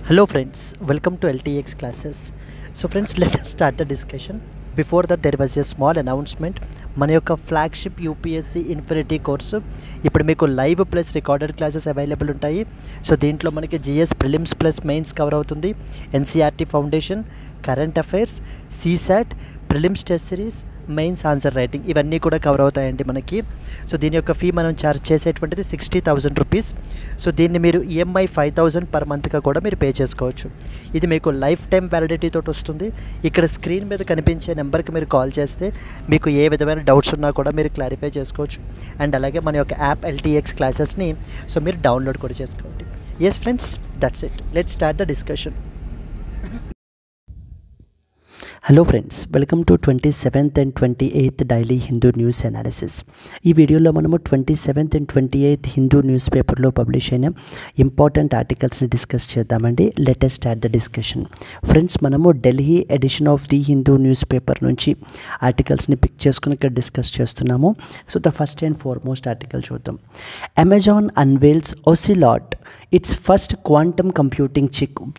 Hello friends, welcome to LTX classes. So friends, let us start the discussion. Before that there was a small announcement. మన యొక్క flagship UPSC infinity course ఇప్పుడు మీకు live plus recorded classes available ఉంటాయి. So దీంట్లో మనకి GS prelims plus mains cover అవుతుంది, NCERT foundation, current affairs, CSAT, prelims test series, mains answer writing ఇవన్నీ కూడా కవర్ అవుతాయండి మనకి. సో దీని యొక్క ఫీ మనం ఛార్జ్ చేసేటువంటిది 60,000 రూపీస్. సో దీన్ని మీరు ఈఎంఐ 5,000 పర్ మంత్గా కూడా మీరు పే చేసుకోవచ్చు. ఇది మీకు లైఫ్ టైం వ్యాలిడిటీ తోటి వస్తుంది. ఇక్కడ స్క్రీన్ మీద కనిపించే నెంబర్కి మీరు కాల్ చేస్తే మీకు ఏ విధమైన డౌట్స్ ఉన్నా కూడా మీరు క్లారిఫై చేసుకోవచ్చు. అండ్ అలాగే మన యొక్క యాప్ ఎల్టీఎక్స్ క్లాసెస్ని సో మీరు డౌన్లోడ్ కూడా చేసుకోండి. Yes friends, that's it. Let's start the discussion. Hello friends, welcome to 27th and 28th daily Hindu news analysis. ఈ వీడియోలో మనము 27th and 28th Hindu news పేపర్లో పబ్లిష్ అయిన ఇంపార్టెంట్ ఆర్టికల్స్ని డిస్కస్ చేద్దామండి. Let us start the discussion. Friends, మనము Delhi edition of the Hindu news paper నుంచి ఆర్టికల్స్ని పిక్ చేసుకుని ఇక్కడ డిస్కస్ చేస్తున్నాము. So the first and foremost article చూద్దాం. Amazon unveils Ocelot its first quantum computing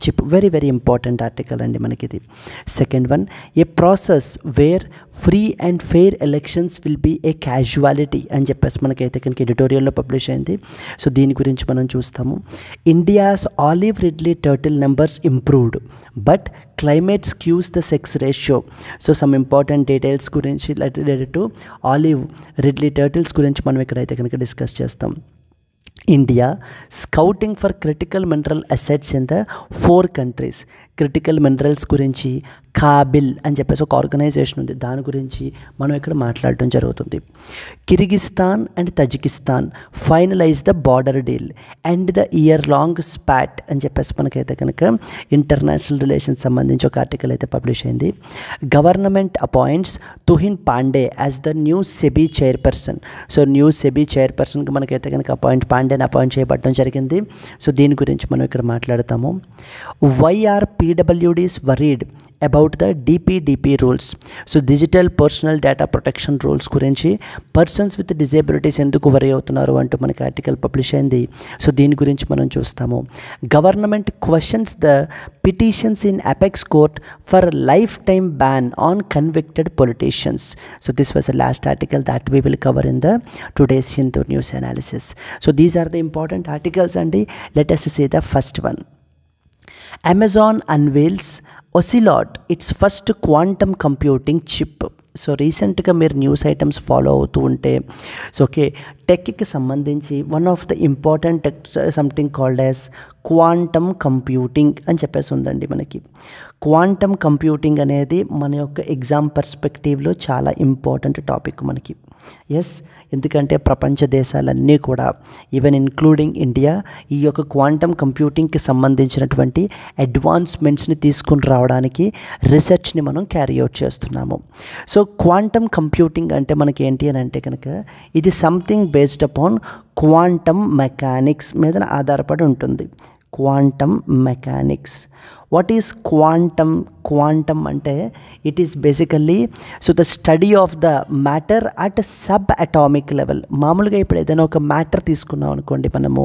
chip. Very very important article అండి మనకి ఇది. Second one, a process where free and fair elections will be a casualty అని చెప్పేసి మనకైతే కనుక ఎడిటోరియల్లో publish అయింది. సో దీని గురించి మనం చూస్తాము. India's olive ridley turtle numbers improved but climate skews the sex ratio. So some important details గురించి related to olive ridley turtles గురించి మనం ఇక్కడైతే కనుక డిస్కస్ చేస్తాం. India scouting for critical mineral assets in the 4 countries. Critical minerals గురించి కాబిల్ అని చెప్పేసి ఒక ఆర్గనైజేషన్ ఉంది, దాని గురించి మనం ఇక్కడ మాట్లాడటం జరుగుతుంది. Kyrgyzstan and Tajikistan finalize the border deal and the year long spat అని చెప్పేసి మనకైతే కనుక ఇంటర్నేషనల్ రిలేషన్స్ సంబంధించి ఒక ఆర్టికల్ అయితే పబ్లిష్ అయింది. Government appoints Tuhin Pandey as the new SEBI chairperson. So new SEBI చైర్పర్సన్కి మనకైతే కనుక పాండేని అపాయింట్ చేయబడడం జరిగింది. సో దీని గురించి మనం ఇక్కడ మాట్లాడతాము. Why are PwDs worried about the DPDP rules. So digital personal data protection rules గురించి పర్సన్స్ విత్ డిజేబిలిటీస్ ఎందుకు వరీ అవుతున్నారు అంటూ మనకి ఆర్టికల్ పబ్లిష్ అయింది. సో దీని గురించి మనం చూస్తాము. Government questions the petitions in apex court for life time ban on convicted politicians. So this was the last article that we will cover in the today's Hindu news analysis. So these are the important articles and let us see the first one. Amazon unveils Ocelot, its first quantum computing chip. So రీసెంట్గా మీరు news items follow అవుతూ ఉంటే so okay టెక్కి సంబంధించి one of the important tech something called as quantum computing అని చెప్పేసి ఉందండి మనకి. Quantum computing అనేది మన యొక్క ఎగ్జామ్ పర్స్పెక్టివ్లో చాలా ఇంపార్టెంట్ టాపిక్ మనకి. ఎస్, ఎందుకంటే ప్రపంచ దేశాలన్నీ కూడా ఈవెన్ ఇన్క్లూడింగ్ ఇండియా ఈ యొక్క క్వాంటమ్ కంప్యూటింగ్కి సంబంధించినటువంటి అడ్వాన్స్మెంట్స్ని తీసుకుని రావడానికి రీసెర్చ్ని మనం క్యారీ అవుట్ చేస్తున్నాము. సో క్వాంటమ్ కంప్యూటింగ్ అంటే మనకి ఏంటి అని అంటే కనుక ఇది something based upon quantum mechanics మీద ఆధారపడి ఉంటుంది. Quantum mechanics. What is quantum? Quantum అంటే it is basically so the study of the matter at subatomic level. మామూలుగా ఇప్పుడు ఏదైనా ఒక మ్యాటర్ తీసుకున్నాం అనుకోండి, మనము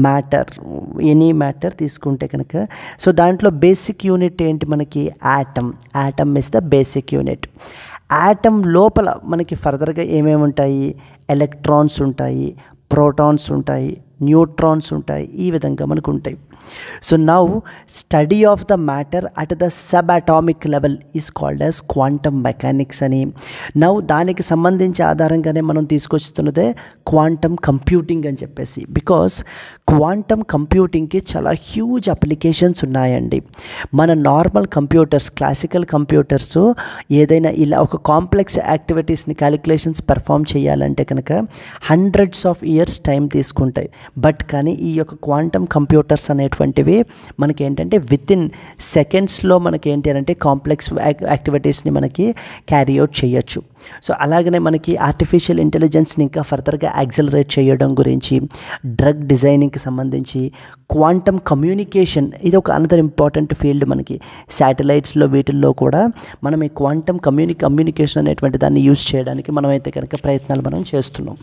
మ్యాటర్ ఎనీ మ్యాటర్ తీసుకుంటే కనుక సో దాంట్లో బేసిక్ యూనిట్ ఏంటి మనకి? Atom. Atom is the basic unit. Atom లోపల మనకి ఫర్దర్గా ఏమేమి ఉంటాయి? ఎలక్ట్రాన్స్ ఉంటాయి, ప్రోటాన్స్ ఉంటాయి, న్యూట్రాన్స్ ఉంటాయి, ఈ విధంగా మనకు ఉంటాయి. So now study of the matter at the sub atomic level is called as quantum mechanics అని. నౌ దానికి సంబంధించి ఆధారంగానే మనం తీసుకొస్తున్నదే క్వాంటమ్ కంప్యూటింగ్ అని చెప్పేసి. బికాస్ క్వాంటమ్ కంప్యూటింగ్కి చాలా హ్యూజ్ అప్లికేషన్స్ ఉన్నాయండి. మన నార్మల్ కంప్యూటర్స్, క్లాసికల్ కంప్యూటర్స్ ఏదైనా ఇలా ఒక కాంప్లెక్స్ యాక్టివిటీస్ని క్యాలిక్యులేషన్స్ పెర్ఫామ్ చేయాలంటే కనుక హండ్రెడ్స్ ఆఫ్ ఇయర్స్ టైం తీసుకుంటాయి. బట్ కానీ ఈ యొక్క క్వాంటమ్ కంప్యూటర్స్ అనేటువంటివి మనకి ఏంటంటే విత్ ఇన్ సెకండ్స్లో మనకి ఏంటి అంటే కాంప్లెక్స్ యాక్టివిటీస్ని మనకి క్యారీ అవుట్ చేయొచ్చు. సో అలాగనే మనకి ఆర్టిఫిషియల్ ఇంటెలిజెన్స్ని ఇంకా ఫర్దర్గా యాక్సలరేట్ చేయడం గురించి, డ్రగ్ డిజైనింగ్కి సంబంధించి, క్వాంటమ్ కమ్యూనికేషన్ ఇది ఒక అనదర్ ఇంపార్టెంట్ ఫీల్డ్ మనకి. శాటిలైట్స్లో వీటిల్లో కూడా మనం ఈ క్వాంటమ్ కమ్యూనికేషన్ అనేటువంటి దాన్ని యూజ్ చేయడానికి మనమైతే కనుక ప్రయత్నాలు మనం చేస్తున్నాం.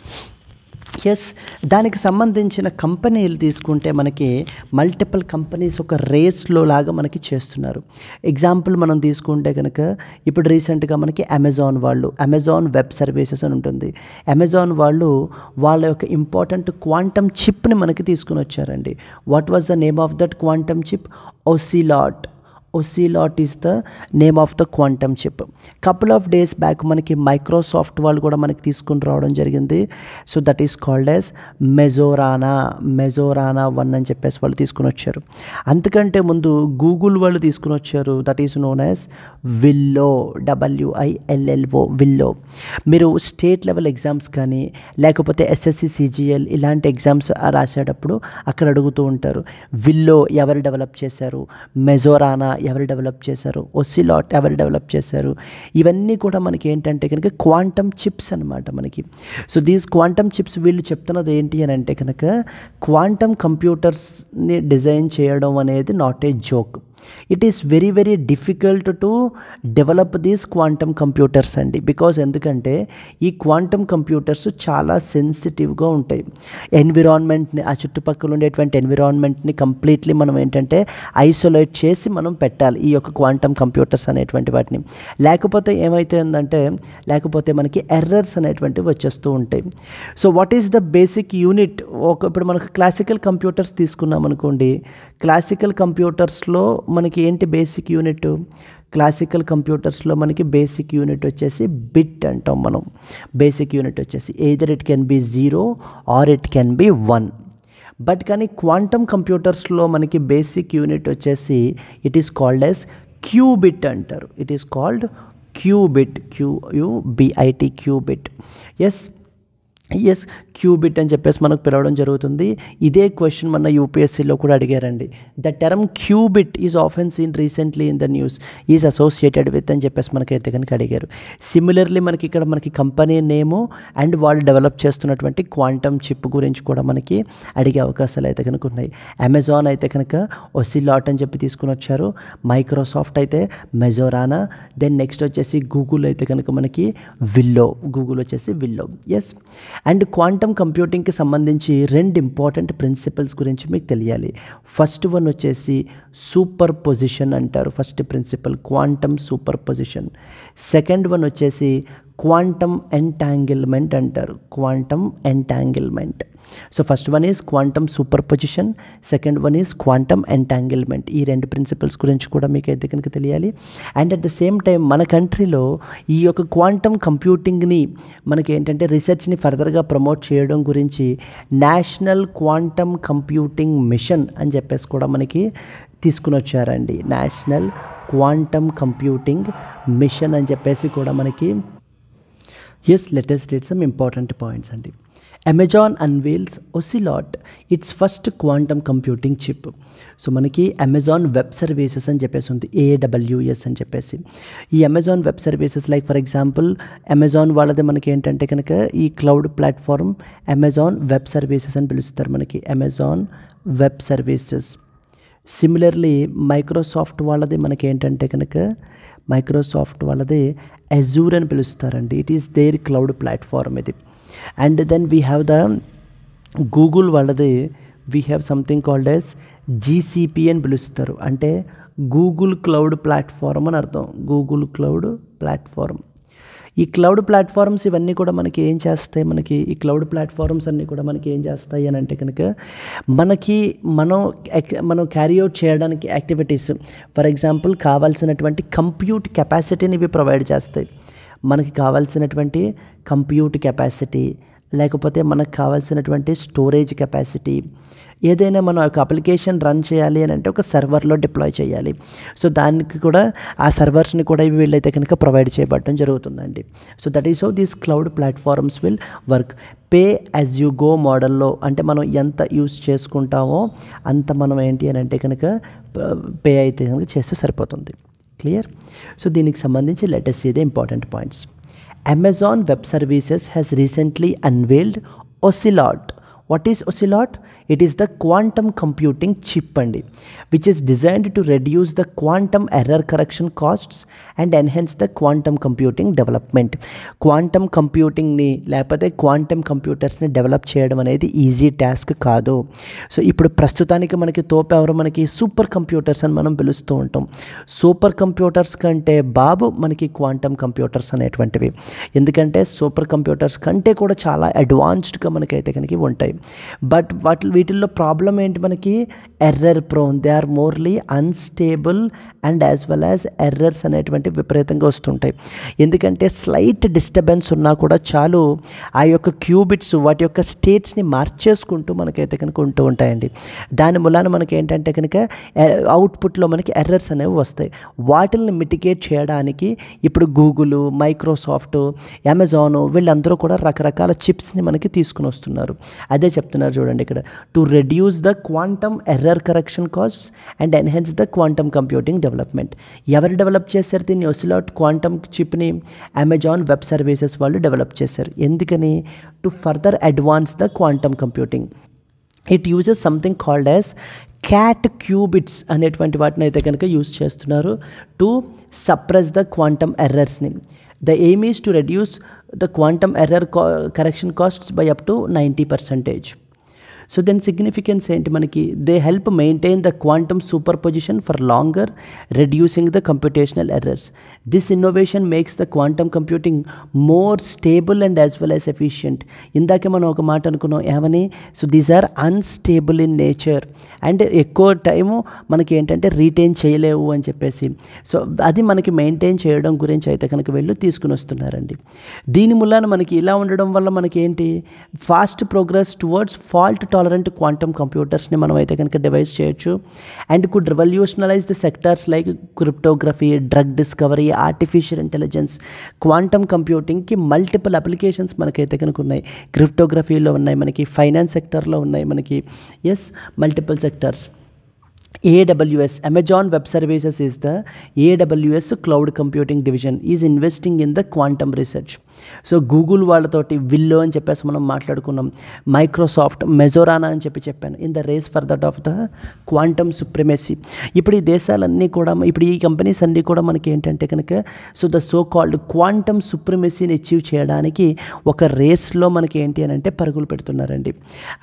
ఎస్, దానికి సంబంధించిన కంపెనీలు తీసుకుంటే మనకి మల్టిపుల్ కంపెనీస్ ఒక రేస్లో లాగా మనకి చేస్తున్నారు. ఎగ్జాంపుల్ మనం తీసుకుంటే కనుక ఇప్పుడు రీసెంట్గా మనకి అమెజాన్ వెబ్ సర్వీసెస్ అని ఉంటుంది. అమెజాన్ వాళ్ళు వాళ్ళ యొక్క ఇంపార్టెంట్ క్వాంటమ్ చిప్ని మనకి తీసుకుని వచ్చారండి. What was the name of that quantum chip? Ocelot is the name of the quantum chip. Couple of days back మనకి మైక్రోసాఫ్ట్ వాళ్ళు కూడా మనకి తీసుకుని రావడం జరిగింది. So that is called as Majorana 1 అని చెప్పేసి వాళ్ళు తీసుకుని వచ్చారు. అంతకంటే ముందు గూగుల్ వాళ్ళు తీసుకుని వచ్చారు. That is known as willow, WILLO willow. మీరు స్టేట్ లెవెల్ ఎగ్జామ్స్ కానీ లేకపోతే SSC CGL ఇలాంటి ఎగ్జామ్స్ రాసేటప్పుడు అక్కడ అడుగుతూ ఉంటారు, విల్లో ఎవరు డెవలప్ చేశారు, మెజోరానా ఎవరు డెవలప్ చేశారు, ఒసిలాట్ ఎవరు డెవలప్ చేశారు. ఇవన్నీ కూడా మనకి ఏంటంటే కనుక క్వాంటమ్ చిప్స్ అనమాట మనకి. సో దీస్ క్వాంటమ్ చిప్స్ వీళ్ళు చెప్తున్నది ఏంటి అని అంటే కనుక క్వాంటమ్ కంప్యూటర్స్ని డిజైన్ చేయడం అనేది not a joke. It is very very difficult to develop these quantum computers అండి. బికాజ్ ఎందుకంటే ఈ క్వాంటమ్ కంప్యూటర్స్ చాలా సెన్సిటివ్గా ఉంటాయి. ఎన్విరాన్మెంట్ని, ఆ చుట్టుపక్కల ఉండేటువంటి ఎన్విరాన్మెంట్ని కంప్లీట్లీ మనం ఏంటంటే ఐసోలేట్ చేసి మనం పెట్టాలి ఈ యొక్క క్వాంటమ్ కంప్యూటర్స్ అనేటువంటి వాటిని. లేకపోతే ఏమైతుందంటే మనకి ఎర్రర్స్ అనేటువంటివి వచ్చేస్తూ ఉంటాయి. So what is the basic unit? ఇప్పుడు మనకు క్లాసికల్ కంప్యూటర్స్ తీసుకున్నాం అనుకోండి, క్లాసికల్ కంప్యూటర్స్లో మనకి ఏంటి బేసిక్ యూనిట్? క్లాసికల్ కంప్యూటర్స్లో మనకి బేసిక్ యూనిట్ వచ్చేసి బిట్ అంటాం మనం. బేసిక్ యూనిట్ వచ్చేసి either it can be 0 or it can be 1. But కానీ క్వాంటమ్ కంప్యూటర్స్లో మనకి బేసిక్ యూనిట్ వచ్చేసి it is called as qubit అంటారు. It is called qubit, QUBIT qubit. Yes qubit అని చెప్పేసి మనకు పిలవడం జరుగుతుంది. ఇదే క్వశ్చన్ మన యూపీఎస్సీలో కూడా అడిగారండి. The term qubit is often seen recently in the news is associated with అని చెప్పేసి మనకైతే కనుక అడిగారు. సిమిలర్లీ మనకి ఇక్కడ మనకి కంపెనీ నేము అండ్ వాళ్ళు డెవలప్ చేస్తున్నటువంటి క్వాంటమ్ చిప్ గురించి కూడా మనకి అడిగే అవకాశాలు అయితే కనుక ఉన్నాయి. అమెజాన్ అయితే కనుక ఒసిలాట్ అని చెప్పి తీసుకుని వచ్చారు. మైక్రోసాఫ్ట్ అయితే మెజోరానా. దెన్ నెక్స్ట్ వచ్చేసి గూగుల్ అయితే కనుక మనకి విల్లో. ఎస్. అండ్ క్వాంటమ్ కంప్యూటింగ్కి సంబంధించి 2 ఇంపార్టెంట్ ప్రిన్సిపల్స్ గురించి మీకు తెలియాలి. ఫస్ట్ వన్ వచ్చేసి సూపర్ పొజిషన్ అంటారు. First principle quantum superposition. Second one వచ్చేసి క్వాంటమ్ ఎంటాంగిల్మెంట్ అంటారు. Quantum entanglement. So first one is quantum superposition, second one is quantum entanglement. ఈ 2 ప్రిన్సిపల్స్ గురించి కూడా మీకు అయితే కనుక తెలియాలి. And at the same time మన కంట్రీలో ఈ యొక్క క్వాంటమ్ కంప్యూటింగ్ని మనకి ఏంటంటే రీసెర్చ్ని ఫర్దర్గా ప్రమోట్ చేయడం గురించి నేషనల్ క్వాంటమ్ కంప్యూటింగ్ మిషన్ అని చెప్పేసి కూడా మనకి తీసుకుని వచ్చారండి. నేషనల్ క్వాంటమ్ కంప్యూటింగ్ మిషన్ అని చెప్పేసి కూడా మనకి. Yes, let us read some important points అండి. Amazon unveils Ocelot its first quantum computing chip. So మనకి అమెజాన్ వెబ్ సర్వీసెస్ అని చెప్పేసి ఉంది, AWS అని చెప్పేసి. ఈ Amazon web services like for example Amazon వాళ్ళది మనకి ఏంటంటే కనుక ఈ cloud platform Amazon web services అని పిలుస్తారు మనకి, Amazon web services. Similarly Microsoft వాళ్ళది మనకి ఏంటంటే కనుక మైక్రోసాఫ్ట్ వాళ్ళది అజూర్ అని పిలుస్తారండి. It is there cloud platform ఇది. And then we have the Google వాళ్ళది we have something called as GCP అని పిలుస్తారు. అంటే గూగుల్ క్లౌడ్ ప్లాట్ఫామ్ అని అర్థం. Google cloud platform. ఈ క్లౌడ్ ప్లాట్ఫామ్స్ ఇవన్నీ కూడా మనకి ఏం చేస్తాయి, మనకి ఈ క్లౌడ్ ప్లాట్ఫామ్స్ అన్నీ కూడా మనకి ఏం చేస్తాయి అని అంటే కనుక మనం క్యారీ అవుట్ చేయడానికి యాక్టివిటీస్, ఫర్ ఎగ్జాంపుల్ కావాల్సినటువంటి కంప్యూట్ కెపాసిటీని ఇవి ప్రొవైడ్ చేస్తాయి. మనకి కావాల్సినటువంటి కంప్యూట్ కెపాసిటీ, లేకపోతే మనకు కావాల్సినటువంటి స్టోరేజ్ కెపాసిటీ, ఏదైనా మనం ఒక అప్లికేషన్ రన్ చేయాలి అని అంటే ఒక సర్వర్లో డిప్లాయ్ చేయాలి. సో దానికి కూడా ఆ సర్వర్స్ని కూడా వీళ్ళైతే కనుక ప్రొవైడ్ చేయబడడం జరుగుతుందండి. So that is how these cloud platforms will work. Pay as you go మోడల్లో, అంటే మనం ఎంత యూస్ చేసుకుంటామో అంత మనం ఏంటి అని అంటే కనుక పే అయితే కనుక చేస్తే సరిపోతుంది. క్లియర్? సో దీనికి సంబంధించి let us see the important points. Amazon Web Services has recently unveiled Ocelot. What is Ocelot? It is the quantum computing chip andi, which is designed to reduce the quantum error correction costs and enhance the quantum computing development. Quantum computing ni లేకపోతే quantum కంప్యూటర్స్ని develop చేయడం అనేది easy task కాదు. So ఇప్పుడు ప్రస్తుతానికి మనకి తోపు ఎవరు, మనకి సూపర్ కంప్యూటర్స్ అని మనం పిలుస్తూ ఉంటాం. సూపర్ కంప్యూటర్స్ కంటే బాబు మనకి క్వాంటమ్ కంప్యూటర్స్ అనేటువంటివి. ఎందుకంటే సూపర్ కంప్యూటర్స్ కంటే కూడా చాలా అడ్వాన్స్డ్గా మనకైతే కనుక ఉంటాయి. బట్ వీటిల్లో ప్రాబ్లం ఏంటి, మనకి error prone, they are morely unstable and as well as errors అనేటువంటి విపరీతంగా వస్తుంటాయి. ఎందుకంటే స్లైట్ డిస్టర్బెన్స్ ఉన్నా కూడా చాలు ఆ యొక్క క్యూబిట్స్ వాటి యొక్క స్టేట్స్ని మార్చేసుకుంటూ మనకైతే కనుక ఉంటూ ఉంటాయండి. దాని మూలాన మనకి ఏంటంటే కనుక అవుట్పుట్లో మనకి ఎర్రర్స్ అనేవి వస్తాయి. వాటిని మిటిగేట్ చేయడానికి ఇప్పుడు గూగుల్, మైక్రోసాఫ్ట్, అమెజాన్ వీళ్ళందరూ కూడా రకరకాల చిప్స్ని మనకి తీసుకుని వస్తున్నారు. అదే చెప్తున్నారు చూడండి ఇక్కడ, to reduce the quantum error correction costs and enhance the quantum computing development. ఎవరు డెవలప్ చేశారు దీన్ని? ఒసిలాట్ క్వాంటమ్ చిప్ని అమెజాన్ వెబ్ సర్వీసెస్ వాళ్ళు డెవలప్ చేశారు. ఎందుకని? To further advance the quantum computing. It uses something called as cat qubits అనేటువంటి వాటిని అయితే కనుక యూజ్ చేస్తున్నారు టు సప్రెస్ ద క్వాంటమ్ ఎర్రర్స్ని. The aim is to reduce the quantum error correction costs by up to 90%. So then significance ఏంటి మనకి? They help maintain the quantum superposition for longer, reducing the computational errors. This innovation makes the quantum computing more stable and as well as efficient. ఇందాకే మనం ఒక మాట అనుకున్నాం ఏమని? So these are unstable in nature and ఎక్కువ time మనకి ఏంటంటే retain చేయలేవు అని చెప్పేసి. సో అది మనకి మెయింటైన్ చేయడం గురించి అయితే కనుక వీళ్ళు తీసుకుని వస్తున్నారండి. దీని మూలాన మనకి ఇలా ఉండడం వల్ల మనకి ఏంటి? Fast progress towards fault tolerant quantum కంప్యూటర్స్ని మనం అయితే కనుక డివైస్ చేయొచ్చు and could revolutionalize the sectors like cryptography, drug discovery, artificial intelligence. Quantum కంప్యూటింగ్కి మల్టిపుల్ అప్లికేషన్స్ మనకైతే కనుక ఉన్నాయి. క్రిప్టోగ్రఫీలో ఉన్నాయి, మనకి ఫైనాన్స్ సెక్టార్లో ఉన్నాయి, మనకి multiple sectors. AWS, Amazon Web Services is the AWS Cloud Computing Division is investing in the quantum research. So Google వాళ్ళతోటి విల్లో అని చెప్పేసి మనం మాట్లాడుకున్నాం, మైక్రోసాఫ్ట్, మెజోరానా అని చెప్పాను, in the race for that of the quantum supremacy. ఇప్పుడు ఈ దేశాలన్నీ కూడా, ఇప్పుడు ఈ కంపెనీస్ అన్నీ కూడా మనకి ఏంటంటే కనుక so the so called quantum సుప్రిమసీని అచీవ్ చేయడానికి ఒక రేస్లో మనకి ఏంటి అని అంటే పరుగులు పెడుతున్నారండి.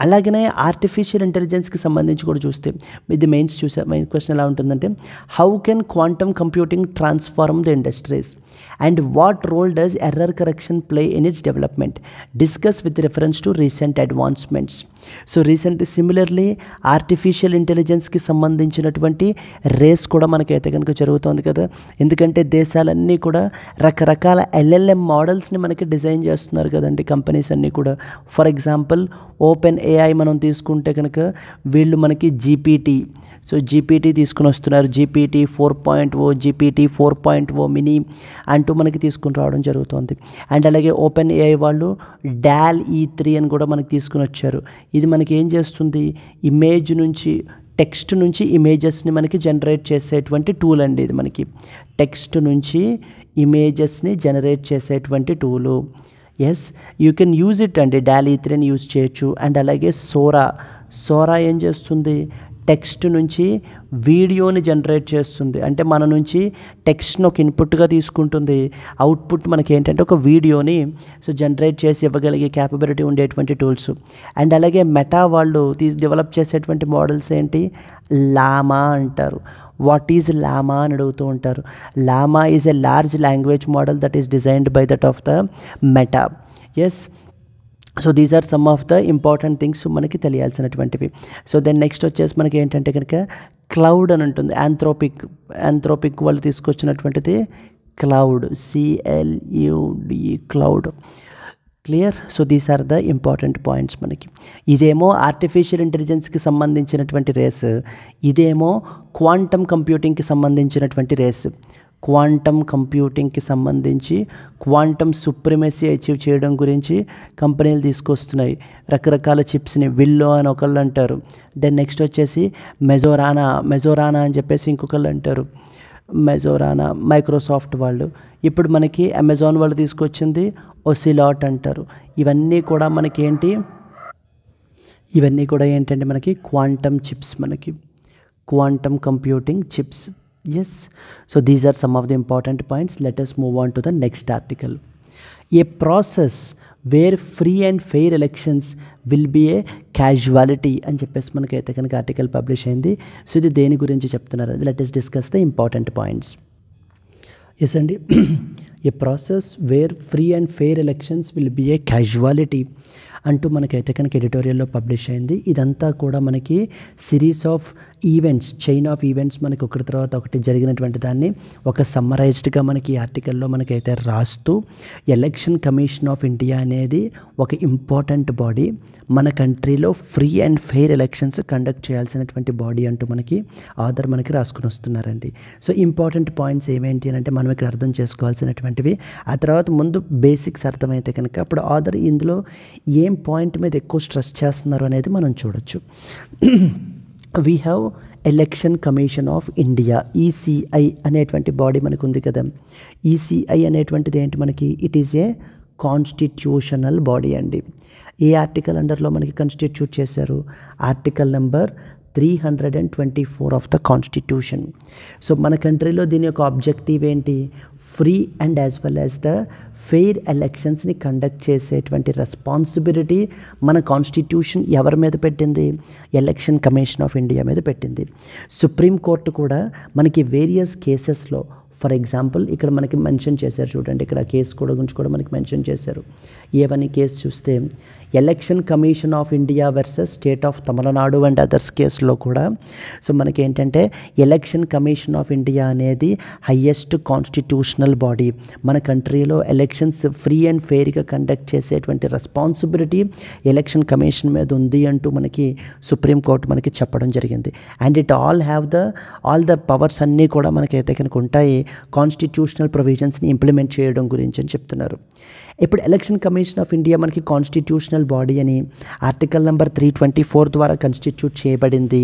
అలాగనే ఆర్టిఫిషియల్ ఇంటెలిజెన్స్కి సంబంధించి కూడా చూస్తే ఇది మెయిన్ క్వశ్చన్ ఎలా ఉంటుందంటే, how can quantum computing transform the industries and what role does error correction play in its development? Discuss with reference to recent advancements. So similarly artificial ఇంటెలిజెన్స్కి సంబంధించినటువంటి రేస్ కూడా మనకైతే కనుక జరుగుతుంది కదా. ఎందుకంటే దేశాలన్నీ కూడా రకరకాల LLM మోడల్స్ని మనకి డిజైన్ చేస్తున్నారు కదండి కంపెనీస్ అన్నీ కూడా. ఫర్ ఎగ్జాంపుల్ ఓపెన్ AI మనం తీసుకుంటే కనుక వీళ్ళు మనకి జీపీటీ తీసుకుని వస్తున్నారు. GPT 4.0, GPT 4.0 మినీ అంటూ మనకి తీసుకుని రావడం జరుగుతుంది. అండ్ అలాగే ఓపెన్ AI వాళ్ళు DALL-E 3 అని కూడా మనకి తీసుకుని వచ్చారు. ఇది మనకి ఏం చేస్తుంది? ఇమేజ్ నుంచి, టెక్స్ట్ నుంచి ఇమేజెస్ని మనకి జనరేట్ చేసేటువంటి టూల్ అండి. ఇది మనకి టెక్స్ట్ నుంచి ఇమేజెస్ని జనరేట్ చేసేటువంటి టూలు. Yes, you can use it అండి. DALL-E 3ని యూజ్ చేయొచ్చు. అండ్ అలాగే సోరా ఏం చేస్తుంది? టెక్స్ట్ నుంచి వీడియోని జనరేట్ చేస్తుంది. అంటే మన నుంచి టెక్స్ట్ని ఒక ఇన్పుట్గా తీసుకుంటుంది, అవుట్పుట్ మనకి ఏంటంటే ఒక వీడియోని జనరేట్ చేసి ఇవ్వగలిగే క్యాపబిలిటీ ఉండేటువంటి టూల్స్. అండ్ అలాగే మెటా వాళ్ళు డెవలప్ చేసేటువంటి మోడల్స్ ఏంటి? లామా అంటారు. వాట్ ఈజ్ లామా అని అడుగుతూ ఉంటారు. Llama is a large language model that is designed by that of the Meta. Yes, so these are some of the important things మనకి తెలియాల్సినటువంటివి. సో దెన్ నెక్స్ట్ వచ్చేసి మనకి ఏంటంటే కనుక క్లౌడ్ అని ఉంటుంది. ఆంథ్రోపిక్ వాళ్ళు తీసుకొచ్చినటువంటిది Claude, CLUD, Claude. Clear? So these are the important points మనకి. ఇదేమో ఆర్టిఫిషియల్ ఇంటెలిజెన్స్కి సంబంధించినటువంటి రేస్, ఇదేమో క్వాంటమ్ కంప్యూటింగ్కి సంబంధించినటువంటి రేస్. క్వాంటమ్ కంప్యూటింగ్కి సంబంధించి క్వాంటమ్ సుప్రిమసీ అచీవ్ చేయడం గురించి కంపెనీలు తీసుకొస్తున్నాయి రకరకాల చిప్స్ని. విల్లో అని ఒకళ్ళు అంటారు. దెన్ నెక్స్ట్ వచ్చేసి మెజోరానా అని చెప్పేసి ఇంకొకళ్ళు అంటారు. మైక్రోసాఫ్ట్ వాళ్ళు. ఇప్పుడు మనకి అమెజాన్ వాళ్ళు తీసుకొచ్చింది ఒసిలాట్ అంటారు. ఇవన్నీ కూడా మనకి ఏంటి? ఇవన్నీ కూడా ఏంటంటే మనకి క్వాంటమ్ చిప్స్, మనకి quantum computing chips. Yes, so these are some of the important points. Let us move on to the next article. A process where free and fair elections will be a casualty అని చెప్పేసి మనకైతే కనుక article publish అయింది. So ఇది దేని గురించి చెప్తున్నారు, let us discuss the important points. Yes అండి, a process where free and fair elections will be a casualty అంటూ మనకైతే కనుక ఎడిటోరియల్లో పబ్లిష్ అయింది. ఇదంతా కూడా మనకి series of events, chain of events మనకి ఒకటి తర్వాత ఒకటి జరిగినటువంటి దాన్ని ఒక సమ్మరైజ్డ్గా మనకి ఈ ఆర్టికల్లో మనకైతే రాస్తూ, ఎలక్షన్ కమిషన్ ఆఫ్ ఇండియా అనేది ఒక ఇంపార్టెంట్ బాడీ, మన కంట్రీలో free and fair elections conduct చేయాల్సినటువంటి బాడీ అంటూ మనకి ఆథర్ మనకి రాసుకుని వస్తున్నారండి. సో ఇంపార్టెంట్ పాయింట్స్ ఏమేంటి అని అంటే మనం ఇక్కడ అర్థం చేసుకోవాల్సినటువంటివి. ఆ తర్వాత ముందు బేసిక్స్ అర్థమైతే కనుక అప్పుడు ఆథర్ ఇందులో ఏం పాయింట్ మీద ఎక్కువ స్ట్రెస్ చేస్తున్నారు అనేది మనం చూడొచ్చు. We have election commission of India, ECI అనేటువంటి బాడీ మనకు ఉంది కదా. ఈసీఐ అనేటువంటిది ఏంటి మనకి, it is a constitutional body అండి. ఏ ఆర్టికల్ అండర్లో మనకి కాన్స్టిట్యూట్ చేశారు, article number 324 of the constitution. So మన కంట్రీలో దీని యొక్క ఆబ్జెక్టివ్ ఏంటి, free and as well as the fair ఎలక్షన్స్ని కండక్ట్ చేసేటువంటి రెస్పాన్సిబిలిటీ మన కాన్స్టిట్యూషన్ ఎవరి మీద పెట్టింది, ఎలక్షన్ కమిషన్ ఆఫ్ ఇండియా మీద పెట్టింది. సుప్రీంకోర్టు కూడా మనకి వేరియస్ కేసెస్లో, ఫర్ ఎగ్జాంపుల్ ఇక్కడ మనకి మెన్షన్ చేశారు చూడండి, ఇక్కడ కేసు కూడా గురించి కూడా మనకి మెన్షన్ చేశారు. ఏవని కేసు చూస్తే election commission of India versus state of Tamil Nadu and others కేసులో కూడా సో మనకి ఏంటంటే ఎలక్షన్ కమిషన్ ఆఫ్ ఇండియా అనేది హయ్యెస్ట్ కాన్స్టిట్యూషనల్ బాడీ, మన కంట్రీలో ఎలక్షన్స్ ఫ్రీ అండ్ ఫెయిర్గా కండక్ట్ చేసేటువంటి రెస్పాన్సిబిలిటీ ఎలక్షన్ కమిషన్ మీద ఉంది అంటూ మనకి సుప్రీంకోర్టు మనకి చెప్పడం జరిగింది. And it all the powers అన్నీ కూడా మనకైతే కనుక ఉంటాయి కాన్స్టిట్యూషనల్ ప్రొవిజన్స్ని ఇంప్లిమెంట్ చేయడం గురించి అని చెప్తున్నారు. ఇప్పుడు ఎలక్షన్ కమిషన్ ఆఫ్ ఇండియా మనకి కాన్స్టిట్యూషనల్ బాడీ అని ఆర్టికల్ నెంబర్ 324 ద్వారా కాన్స్టిట్యూట్ చేయబడింది.